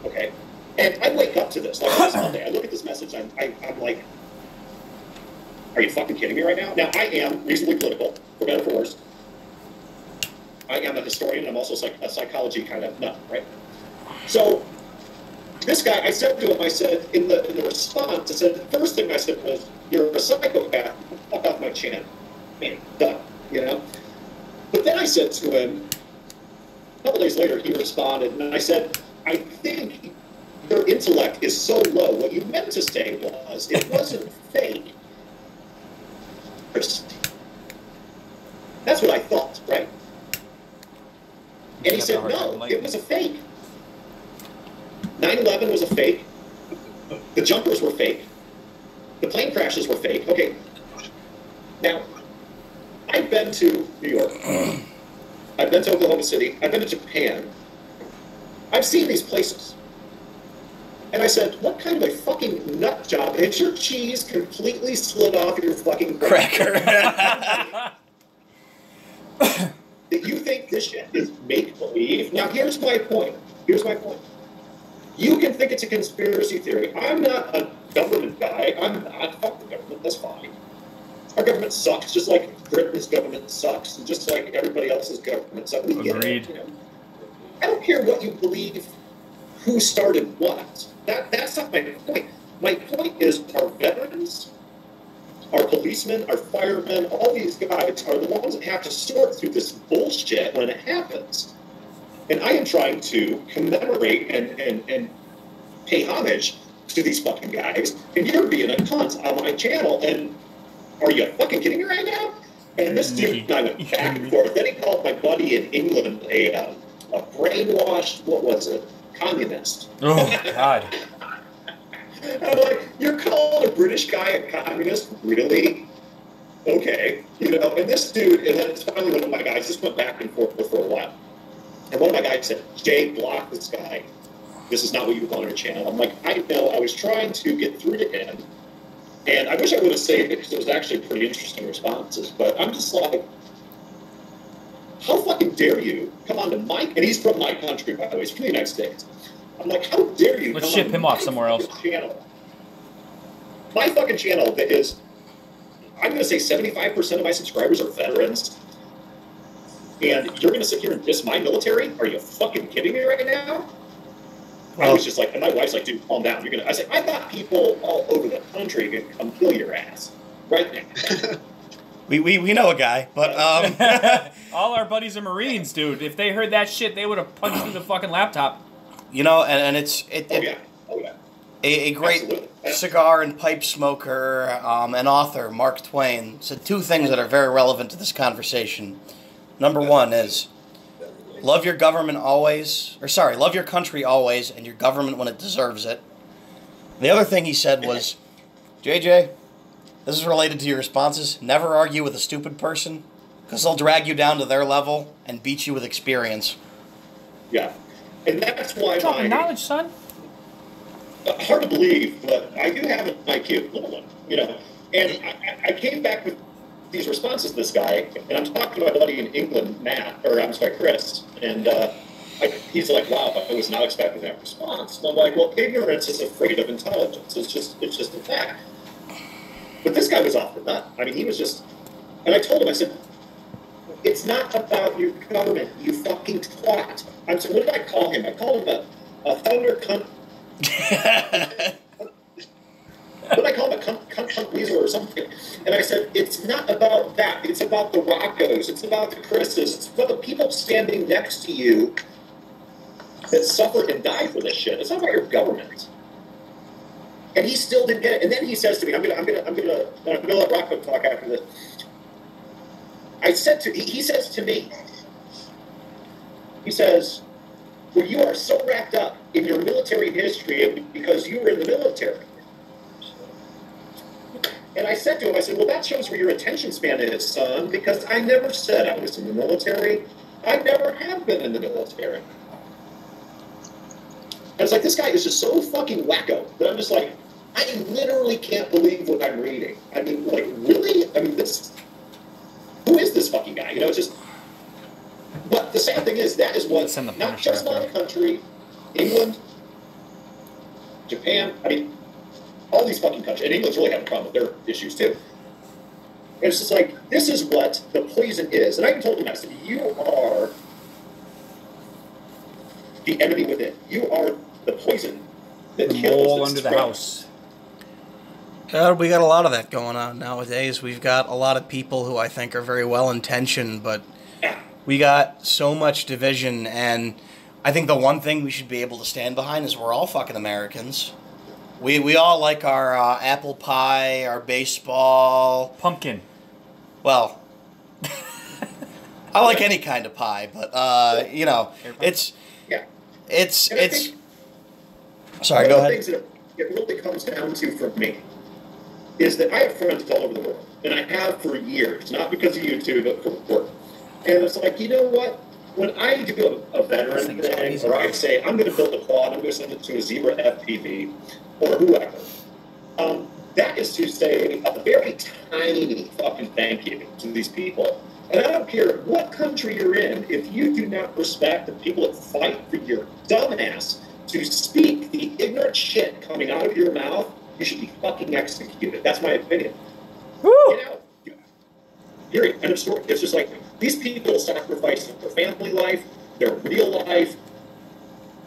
Okay? And I wake up to this, like this Monday, I look at this message, I'm like, are you fucking kidding me right now? Now, I am reasonably political, for better or for worse. I am a historian. I'm also a psychology kind of nut, right? So, this guy, I said to him, I said, in the response, I said, the first thing I said was, "You're a psychopath. Fuck off my channel." Man, done, you know? But then I said to him, a couple days later, he responded, and I said, "I think your intellect is so low. What you meant to say was, it wasn't fake. That's what I thought, right?" And he said, "No, it was a fake." 9/11 was a fake. The jumpers were fake. The plane crashes were fake. Okay. Now, I've been to New York. I've been to Oklahoma City. I've been to Japan. I've seen these places. And I said, what kind of a fucking nut job has your cheese completely slid off your fucking Cracker. that you think this shit is make-believe? Now, here's my point. Here's my point. You can think it's a conspiracy theory. I'm not a government guy. I'm not. Fuck the government. That's fine. Our government sucks, just like Britain's government sucks, and just like everybody else's government sucks. We get it, you know. I don't care what you believe, who started what. That's not my point. My point is our veterans, our policemen, our firemen, all these guys are the ones that have to sort through this bullshit when it happens. And I am trying to commemorate and pay homage to these fucking guys, and you're being a cunt on my channel, and are you fucking kidding me right now? And this dude and I went back and forth. Then he called my buddy in England a brainwashed, what was it, communist. Oh, God. I'm like, you're calling a British guy a communist? Really? Okay. You know, and this dude, and then it's finally one of my guys just went back and forth for a while. And one of my guys said, Jay, block this guy. This is not what you want on your channel. I'm like, I know. I was trying to get through to him. And I wish I would have saved it because it was actually pretty interesting responses. But I'm just like, how fucking dare you come on to my... And he's from my country, by the way. He's from the United States. I'm like, how dare you Let's come ship on him off somewhere else. Channel. My fucking channel that is... I'm going to say 75% of my subscribers are veterans. And you're going to sit here and diss my military? Are you fucking kidding me right now? I was just like, and my wife's like, dude, calm down. You're gonna. I said, I got people all over the country who can come kill your ass right now. we know a guy, but all our buddies are Marines, dude. If they heard that shit, they would have punched through the fucking laptop. you know, and it's Oh yeah. a great Absolutely. cigar and pipe smoker and author, Mark Twain, said two things that are very relevant to this conversation. Number one is, love your government always, love your country always, and your government when it deserves it. The other thing he said was, JJ, this is related to your responses, never argue with a stupid person, because they'll drag you down to their level and beat you with experience. Yeah, and that's why Dropping knowledge, son. hard to believe, but I do have an IQ, little one, you know. And I came back with these responses to this guy, and I'm talking to my buddy in England, Chris, and he's like, wow, I was not expecting that response. And I'm like, well, ignorance is afraid of intelligence. It's just a fact. But this guy was off the nut. I mean, he was just, and I told him, I said, it's not about your government, you fucking twat. I said, what did I call him? I called him a thunder cunt. What did I call him? A cunt weasel or something? And I said, it's not about that. It's about the Roccos. It's about the Chris's. It's about the people standing next to you that suffer and die for this shit. It's not about your government. And he still didn't get it. And then he says to me, I'm gonna let Rocco talk after this. He says to me, he says, well, you are so wrapped up in your military history because you were in the military. And I said to him, I said, well, that shows where your attention span is, son, because I never said I was in the military. I never have been in the military. And it's like, this guy is just so fucking wacko that I'm just like, I literally can't believe what I'm reading. I mean, like, really? I mean, who is this fucking guy? You know, it's just, but the sad thing is, that is what, not just my country, England, Japan, I mean, all these fucking countries, and England's really having a problem with their issues too. And it's just like, this is what the poison is. And I told him, I said, you are the enemy within. You are the poison that The kills, mole that under the spreads. house. We got a lot of that going on nowadays. We've got a lot of people who I think are very well-intentioned, but we got so much division, and I think the one thing we should be able to stand behind is we're all fucking Americans. We all like our apple pie, our baseball. Pumpkin. Well, I like any kind of pie, but you know, it's Yeah. it's And I it's think Sorry, One go of the ahead. things that it really comes down to for me is that I have friends all over the world, and I have for years, not because of YouTube, but for work. And it's like, you know what? When I do a veteran thing, or I say, I'm going to build a quad, I'm going to send it to a Zebra FPV, or whoever, that is to say a very tiny fucking thank you to these people. And I don't care what country you're in, if you do not respect the people that fight for your dumbass to speak the ignorant shit coming out of your mouth, you should be fucking executed. That's my opinion. Woo! Get out. Period. End of story. It's just like these people sacrifice their family life, their real life.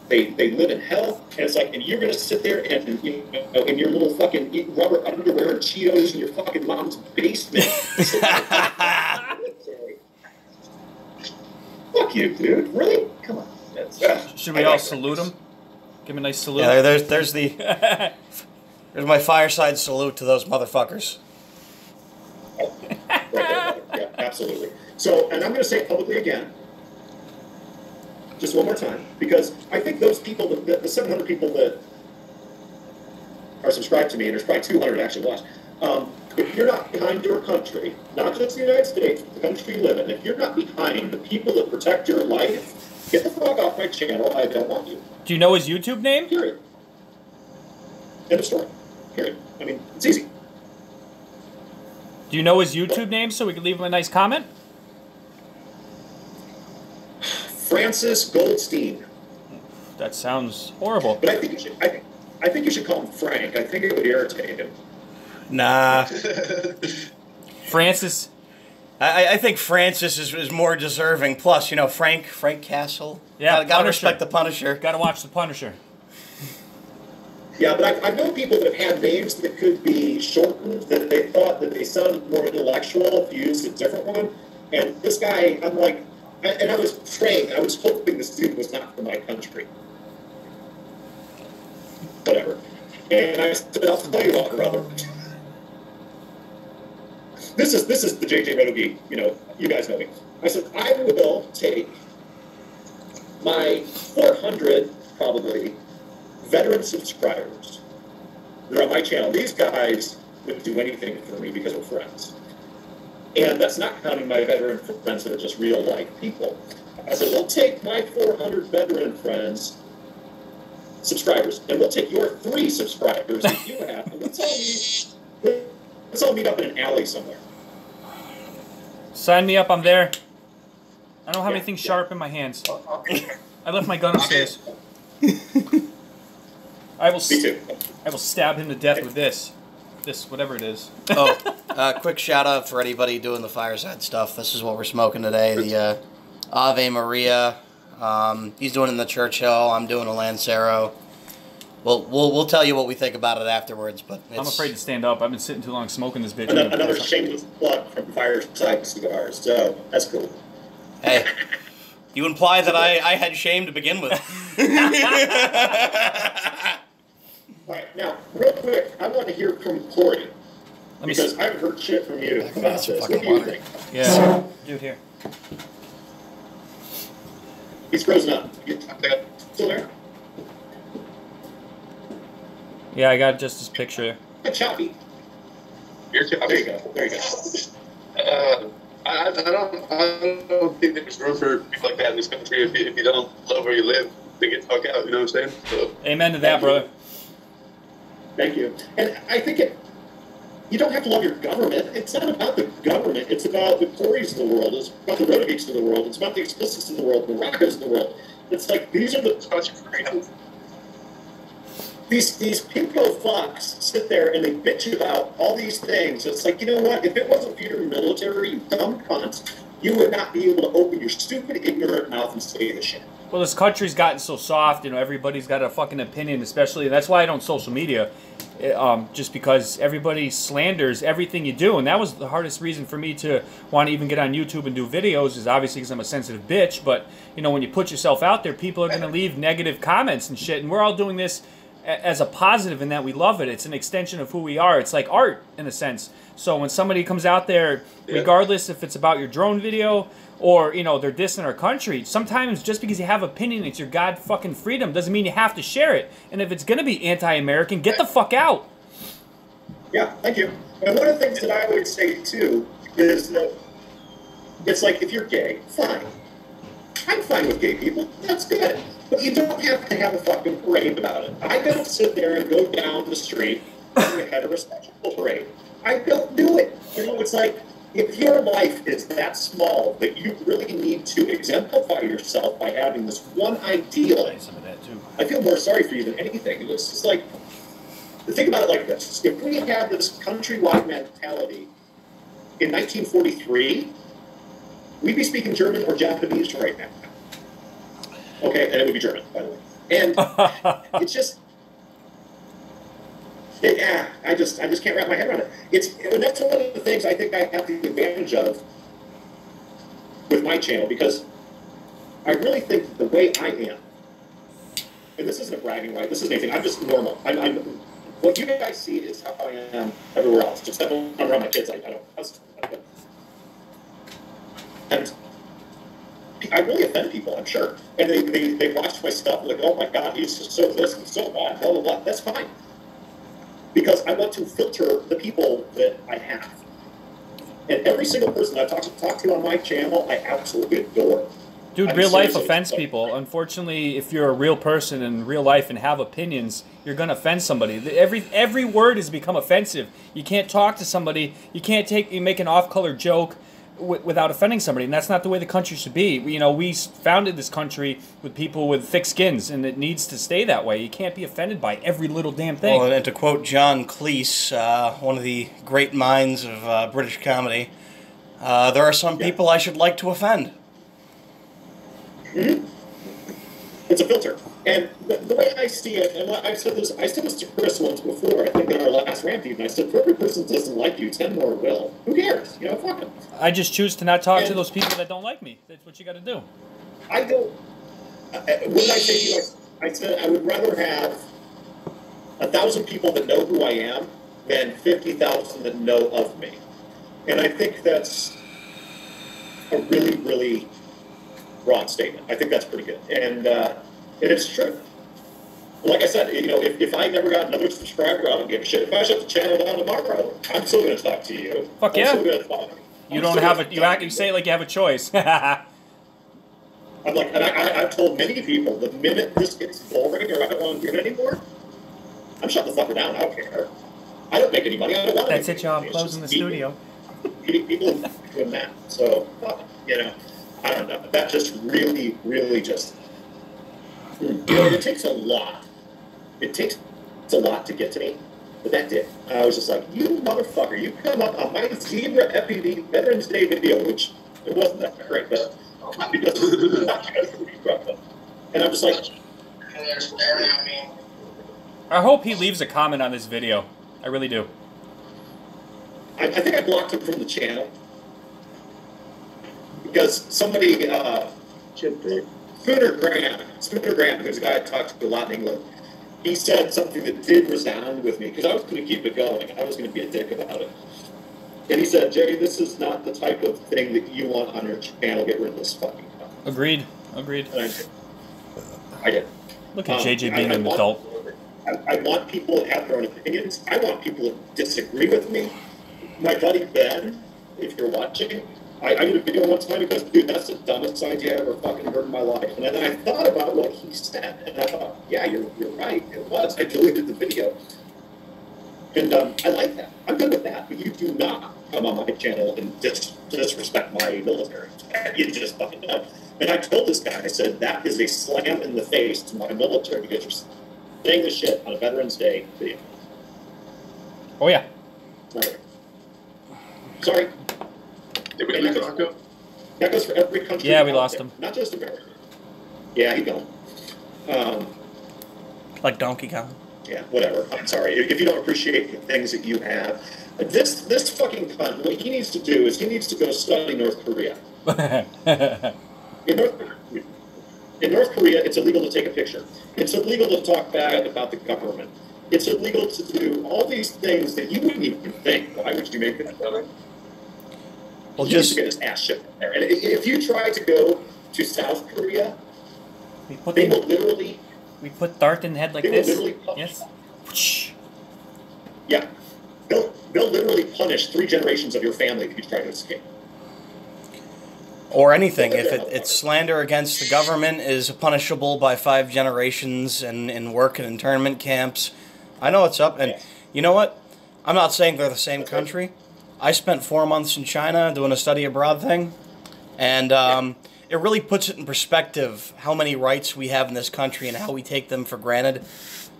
They live in hell, and it's like, and you're gonna sit there and you know, in your little fucking eat rubber underwear and Cheetos in your fucking mom's basement. Fuck you, dude. Really? Come on. Should we all salute him? Give him a nice salute. Yeah, there's the there's my fireside salute to those motherfuckers. Right there. Yeah, absolutely. So, and I'm going to say it publicly again, just one more time, because I think those people, the 700 people that are subscribed to me, and there's probably 200 actually watch, if you're not behind your country, not just the United States, but the country you live in, if you're not behind the people that protect your life, get the fuck off my channel. I don't want you. Do you know his YouTube name? Period. End of story. Period. I mean, it's easy. Do you know his YouTube name so we can leave him a nice comment? Francis Goldstein. That sounds horrible. But I think you should. I think you should call him Frank. I think it would irritate him. Nah. Francis. I think Francis is more deserving. Plus, you know, Frank Castle. Yeah, gotta respect the Punisher. Gotta watch the Punisher. Yeah, but I know people that have had names that could be shortened, that they thought that they sounded more intellectual if you used a different one. And this guy, I'm like, and I was praying, I was hoping this dude was not from my country. Whatever. And I said, I'll tell you what, brother. This is the JJ Redogi, you know, you guys know me. I said, I will take my 400, probably, veteran subscribers. They're on my channel. These guys would do anything for me because we're friends. And that's not counting my veteran friends that are just real life people. I said, we'll take my 400 veteran friends, subscribers, and we'll take your 3 subscribers that you have, and let's all meet up in an alley somewhere. Sign me up, I'm there. I don't have anything sharp in my hands. I left my gun upstairs. I will stab him to death with this. This, whatever it is. Quick shout out for anybody doing the fireside stuff. This is what we're smoking today. The Ave Maria. He's doing it in the Churchill. I'm doing a Lancero. We'll tell you what we think about it afterwards. But I'm afraid to stand up. I've been sitting too long smoking this bitch. Another shameless plug from Fireside Cigars. So that's cool. Hey. You imply that I had shame to begin with. All right, now, real quick, I want to hear from Corey. Because I haven't heard shit from you about this. What do you think? Yeah. Dude, here. He's frozen up. Still there? Yeah, I got just his picture. Choppy. You're choppy. There you go. There you go. I don't think there's room for people like that in this country. If you don't love where you live, they get talk out. You know what I'm saying? So. Amen to that, brother. Thank you. And I think you don't have to love your government. It's not about the government. It's about the Corys of the world. It's about the Rotogeeks of the world. It's about the Xplicits of the world, the Rockers of the world. It's like, these are the... These pinko fucks sit there and they bitch about all these things. It's like, you know what? If it wasn't for your military, you dumb cunts, you would not be able to open your stupid, ignorant mouth and say this shit. Well, this country's gotten so soft, you know, everybody's got a fucking opinion, especially, that's why I don't social media, just because everybody slanders everything you do, and that was the hardest reason for me to want to even get on YouTube and do videos, is obviously because I'm a sensitive bitch, but, you know, when you put yourself out there, people are going to leave negative comments and shit, and we're all doing this as a positive in that we love it. It's an extension of who we are. It's like art in a sense. So when somebody comes out there, regardless if it's about your drone video or, you know, they're dissing our country, sometimes just because you have opinion, it's your god fucking freedom, doesn't mean you have to share it. And if it's going to be anti-American, get the fuck out. Yeah, thank you. And one of the things that I would say, too, is that it's like, if you're gay, fine. I'm fine with gay people. That's good. But you don't have to have a fucking parade about it. I don't sit there and go down the street in a heterosexual parade. I don't do it. You know, it's like, if your life is that small that you really need to exemplify yourself by having this one ideal, I feel more sorry for you than anything. It's just like, think about it like this. If we had this countrywide mentality in 1943, we'd be speaking German or Japanese right now. Okay, and it would be German, by the way. And it's just, I just can't wrap my head around it. And that's one of the things I think I have the advantage of with my channel, because I really think the way I am, and this isn't a bragging right, this isn't anything, I'm just normal. What you guys see is how I am everywhere else. Just that when I'm around my kids, I don't. And I really offend people, I'm sure. And they watch my stuff like, oh my God, he's just so this and so bad, blah, blah, blah. That's fine. Because I want to filter the people that I have. And every single person I talk to on my channel, I absolutely adore. Dude, real life offends people. Unfortunately, if you're a real person in real life and have opinions, you're going to offend somebody. Every word has become offensive. You can't talk to somebody. You make an off-color joke without offending somebody, and that's not the way the country should be. You know, we founded this country with people with thick skins, and it needs to stay that way. You can't be offended by every little damn thing. Well, and to quote John Cleese, one of the great minds of British comedy, there are some people I should like to offend. Mm-hmm. It's a filter. And the way I see it, and I said this to Chris once before, I think in our last rant even, I said, if every person doesn't like you, 10 more will. Who cares? You know, fuck them. I just choose to not talk to those people that don't like me. That's what you got to do. I don't. When I say to you, I said I would rather have 1,000 people that know who I am than 50,000 that know of me. And I think that's a really, really broad statement. I think that's pretty good. And it's true. Like I said, you know, if I never got another subscriber, I don't give a shit. If I shut the channel down tomorrow, I'm still going to talk to you. Fuck yeah. I'm still going to talk. You don't have a, you say it like you have a choice. I'm like, and I've told many people, the minute this gets boring or I don't want to do it anymore, I'm shutting the fucker down. I don't care. I don't make any money. I don't want to. That's it, y'all. I'm closing the studio. People doing that. So, you know, I don't know. That just really, really just, you know, it takes a lot. It takes a lot to get to me. But that did. I was just like, you motherfucker, you come up on my Zebra FPV Veterans Day video, which it wasn't that great, but and I'm just like, I hope he leaves a comment on this video. I really do. I think I blocked him from the channel because somebody, Spooner Graham, who's a guy I talked to a lot in England, he said something that did resound with me because I was going to keep it going. I was going to be a dick about it. And he said, Jay, this is not the type of thing that you want on your channel. Get rid of this fucking comment. Agreed. And I did. Look at JJ being an adult. I want people to have their own opinions. I want people to disagree with me. My buddy Ben, if you're watching, I did a video one time because, dude, that's the dumbest idea I ever fucking heard in my life. And then I thought about what he said, and I thought, yeah, you're right. It was. I deleted the video. And I like that. I'm good with that. But you do not come on my channel and disrespect my military. You just fucking don't. And I told this guy, I said, that is a slam in the face to my military because you're saying this shit on a Veterans Day video. Oh, yeah. Sorry. Did we lose Rocco? That goes for every country. Yeah, we lost him. Not just America. Yeah, he gone. Like Donkey Kong. Yeah, whatever. I'm sorry. If you don't appreciate the things that you have, this fucking cunt, what he needs to do is he needs to go study North Korea. In North Korea, In North Korea, it's illegal to take a picture. It's illegal to talk bad about the government. It's illegal to do all these things that you wouldn't even think. Why would you make that better? Well, He just used to get his ass shipped there. And if you try to go to South Korea, We put they will literally, dart in the head like they will this. literally punish. Yes. Yeah, they'll literally punish 3 generations of your family if you try to escape. or anything. If it's slander against the government is punishable by 5 generations in work and internment camps. I know it's up, and you know what? I'm not saying they're the same country. I spent 4 months in China doing a study abroad thing, and it really puts it in perspective how many rights we have in this country and how we take them for granted.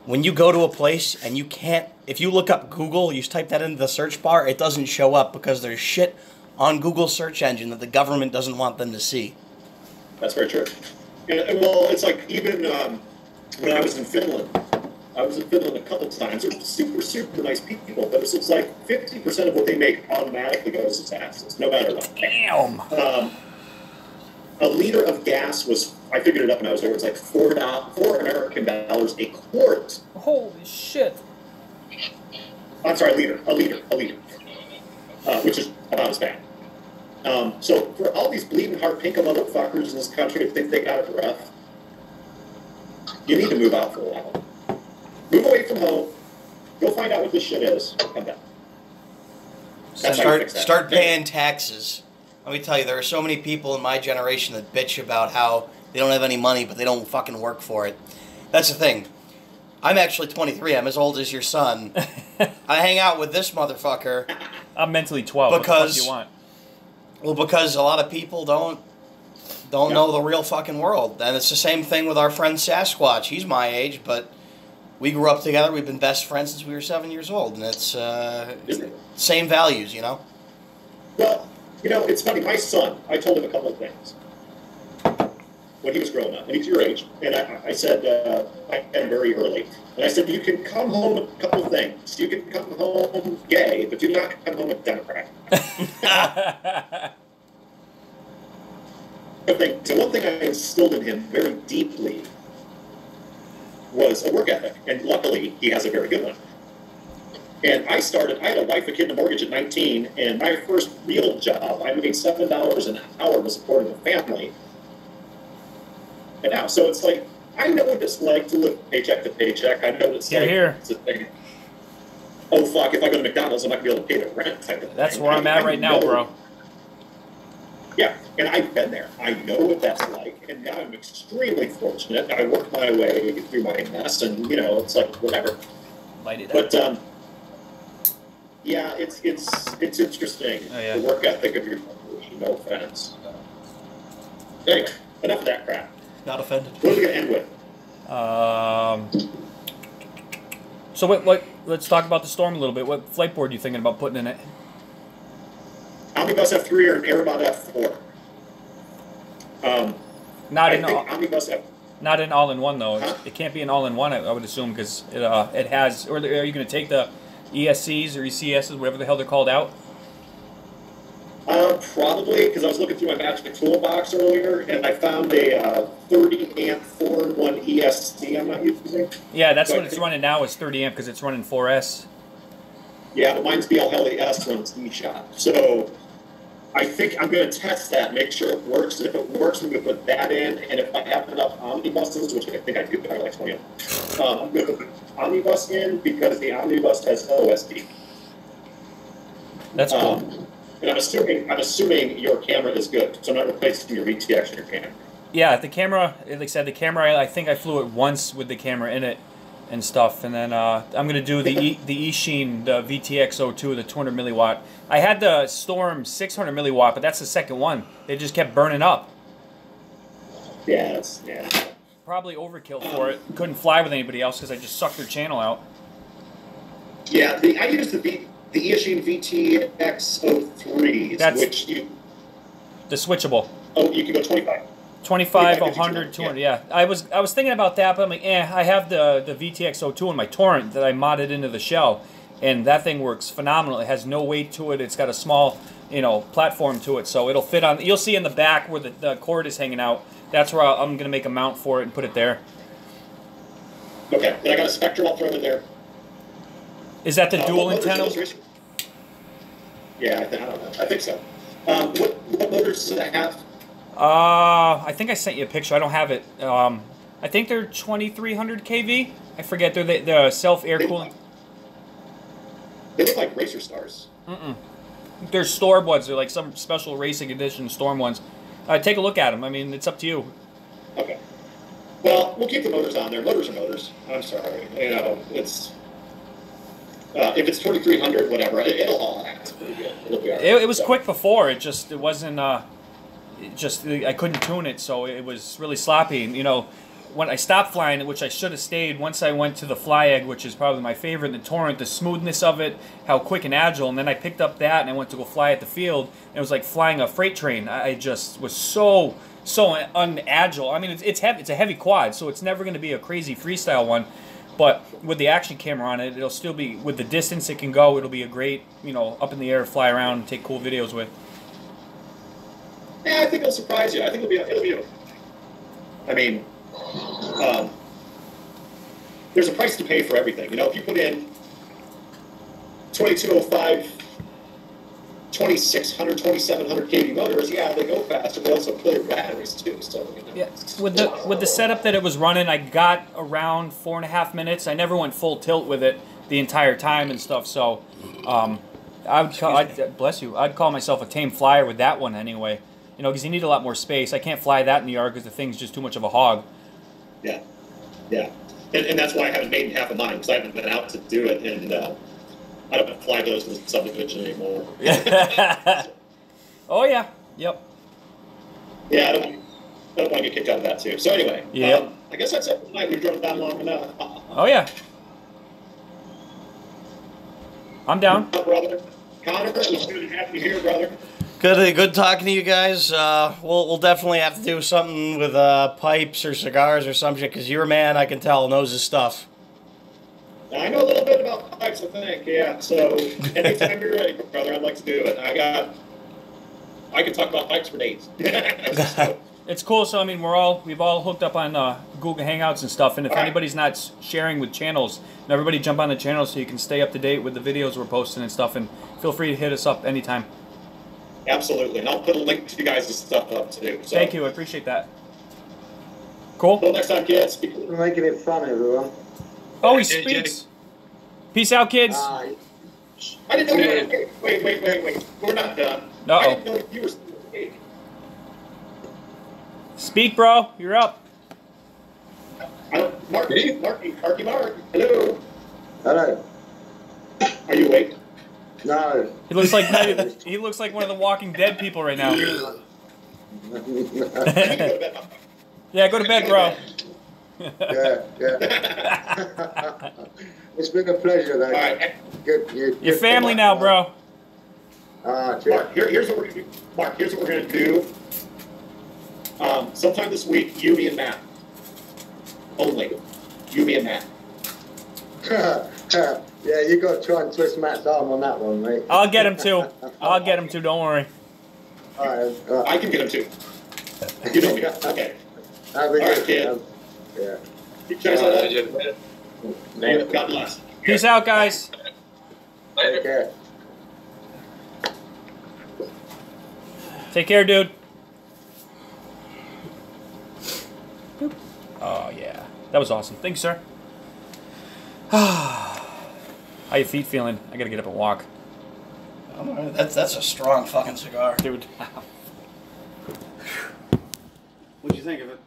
When you go to a place and you can't, if you look up Google, you type that into the search bar, it doesn't show up because there's shit on Google's search engine that the government doesn't want them to see. That's very true. And, well, it's like even when I was in Finland, a couple times. They're super, super nice people, but it's like 50% of what they make automatically goes to taxes, no matter what. Damn. A liter of gas was, I figured it up when I was there, it was like $4 American dollars a quart. Holy shit. I'm sorry, a liter, which is about as bad. So for all these bleeding heart pinko motherfuckers in this country to think they got it rough, you need to move out for a while. Move away from home. Go find out what this shit is. Come back. That's how you fix that. Start paying taxes. Let me tell you, there are so many people in my generation that bitch about how they don't have any money, but they don't fucking work for it. That's the thing. I'm actually 23. I'm as old as your son. I hang out with this motherfucker. I'm mentally 12. Because, what the fuck do you want? Well, because a lot of people don't know the real fucking world. And it's the same thing with our friend Sasquatch. He's my age, but we grew up together. We've been best friends since we were 7 years old. And it's same values, you know? Well, you know, it's funny. My son, I told him a couple of things when he was growing up. And he's your age. And I said, I met him very early. And I said, you can come home with a couple of things. You can come home gay, but do not come home a Democrat. So one thing I instilled in him very deeply was a work ethic. And luckily, he has a very good one. And I had a wife, a kid, and a mortgage at 19, and my first real job, I made $7 an hour to support a family. And now, so it's like, I know what it's like to live paycheck to paycheck. I know what it's like. Here. To think, oh, fuck, if I go to McDonald's, I'm not going to be able to pay the rent type of thing. That's where I'm at right now, bro. Yeah, and I've been there. I know what that's like, and now I'm extremely fortunate. I worked my way through my mess, and, you know, it's like, whatever. Light it But, up. yeah, it's interesting, Oh, yeah. the work ethic of your generation, no offense. Anyway, enough of that crap. Not offended. What are we going to end with? So let's talk about the Storm a little bit. What flight board are you thinking about putting in it? Omnibus F3 or an Airbot F4? Not in Omnibus F. Not an all-in-one though. Huh? It can't be an all-in-one, I would assume, because it has. Or are you going to take the ESCs or ECSs, whatever the hell they're called, out? Probably, because I was looking through my Magic Toolbox earlier, and I found a 30 amp 4-in-1 ESC I'm not using. Yeah, that's what it's running now is 30 amp because it's running 4S. Yeah, but mine's BL Heli S runs eShot. So I think I'm going to test that, make sure it works. If it works, I'm going to put that in. And if I have enough omnibuses, which I think I do, I like 20 of them, I'm going to put omnibus in because the omnibus has OSD. That's cool. And I'm assuming your camera is good, so I'm not replacing your VTX in your camera. Yeah, the camera, like I said, the camera, I think I flew it once with the camera in it and stuff. And then I'm going to do the eSheen, the VTX02, the 200 milliwatt. I had the Storm 600 milliwatt, but that's the second one. They just kept burning up. Yeah. Probably overkill for it. Couldn't fly with anybody else because I just sucked their channel out. Yeah, I used the eSheen VTX03, which you... The switchable. Oh, you can go 25. 25, 100, 200, yeah. I was thinking about that, but I'm like, I have the VTX02 in my torrent that I modded into the shell, and that thing works phenomenal. It has no weight to it. It's got a small, platform to it, so it'll fit on. You'll see in the back where the cord is hanging out. that's where I'm going to make a mount for it and put it there. Okay, then I got a Spectrum. I'll throw it there. Is that the dual what antenna? Yeah, I don't know. I think so. What motors does it have? I think I sent you a picture. I don't have it. I think they're 2300 kV. I forget. They're the self-air cooling. They look like racer stars. They're Storm ones. They're like some special racing edition Storm ones. Take a look at them. I mean, it's up to you. Okay. Well, we'll keep the motors on there. Motors are motors. I'm sorry. You know, it's if it's 2300, whatever, it'll all act pretty good. It'll be all right. It was quick before. It wasn't. I couldn't tune it, so it was really sloppy. And, you know, when I stopped flying it, which I should have stayed, once I went to the Fly Egg, which is probably my favorite, the Torrent, the smoothness of it, how quick and agile, and then I picked up that and I went to go fly at the field, and it was like flying a freight train. I just was so unagile. I mean, it's heavy. It's a heavy quad, so it's never going to be a crazy freestyle one. But with the action camera on it, it'll still be, with the distance it can go, it'll be a great, you know, up in the air, fly around, and take cool videos with. Yeah, I think it'll surprise you. I think it'll be. I mean, there's a price to pay for everything. You know, if you put in 2205, 2600, 2700 kV motors, yeah, they go faster. They also clear batteries too. So you know, yeah, with the setup that it was running, I got around 4.5 minutes. I never went full tilt with it the entire time and stuff. So, bless you. I'd call myself a tame flyer with that one anyway. You know, because you need a lot more space. I can't fly that in the yard because the thing's just too much of a hog. Yeah, yeah, and that's why I haven't made half of mine, because I haven't been out to do it, and I don't fly those in the subdivision anymore. Oh yeah, yep. Yeah, I don't want to get kicked out of that too. So anyway, yep. I guess that's it for tonight. We've drove down long enough. Oh yeah. I'm down. Brother Connor, it was good to have you here, brother. Good talking to you guys. We'll definitely have to do something with pipes or cigars or something, because your man, I can tell, knows his stuff. I know a little bit about pipes, I think. Yeah. So anytime you're ready, brother, I'd like to do it. I could talk about pipes for days. It's cool. So I mean, we've all hooked up on Google Hangouts and stuff. And if anybody's not sharing with channels, everybody jump on the channel so you can stay up to date with the videos we're posting and stuff. And feel free to hit us up anytime. Absolutely, and I'll put a link to you guys' stuff up too. So. Thank you, I appreciate that. Cool. Until next time, kids. We're making it fun, everyone. Oh, he speaks. Peace out, kids. I didn't know you were... Wait. We're not done. Uh-oh. I didn't know you were still... Speak, bro. You're up. Mark. Hello. Hello. Are you awake? No. He looks like one of the Walking Dead people right now. Yeah, go to bed, bro. Yeah. It's been a pleasure, though. All right. Your family now, bro. Mark, here's what we're gonna do. Mark, here's what we're gonna do. Sometime this week, you, me, and Matt. Only. You, me, and Matt. Yeah, you got to try and twist Matt's arm on that one, mate. I'll get him too. Don't worry. All right. I can get him too. You know me. Okay. All right, kid. Yeah. You guys God bless. Peace out, guys. Take care. Take care, dude. Oh, yeah. That was awesome. Thanks, sir. How your feet feeling? I gotta get up and walk. That's a strong fucking cigar. Dude. What'd you think of it?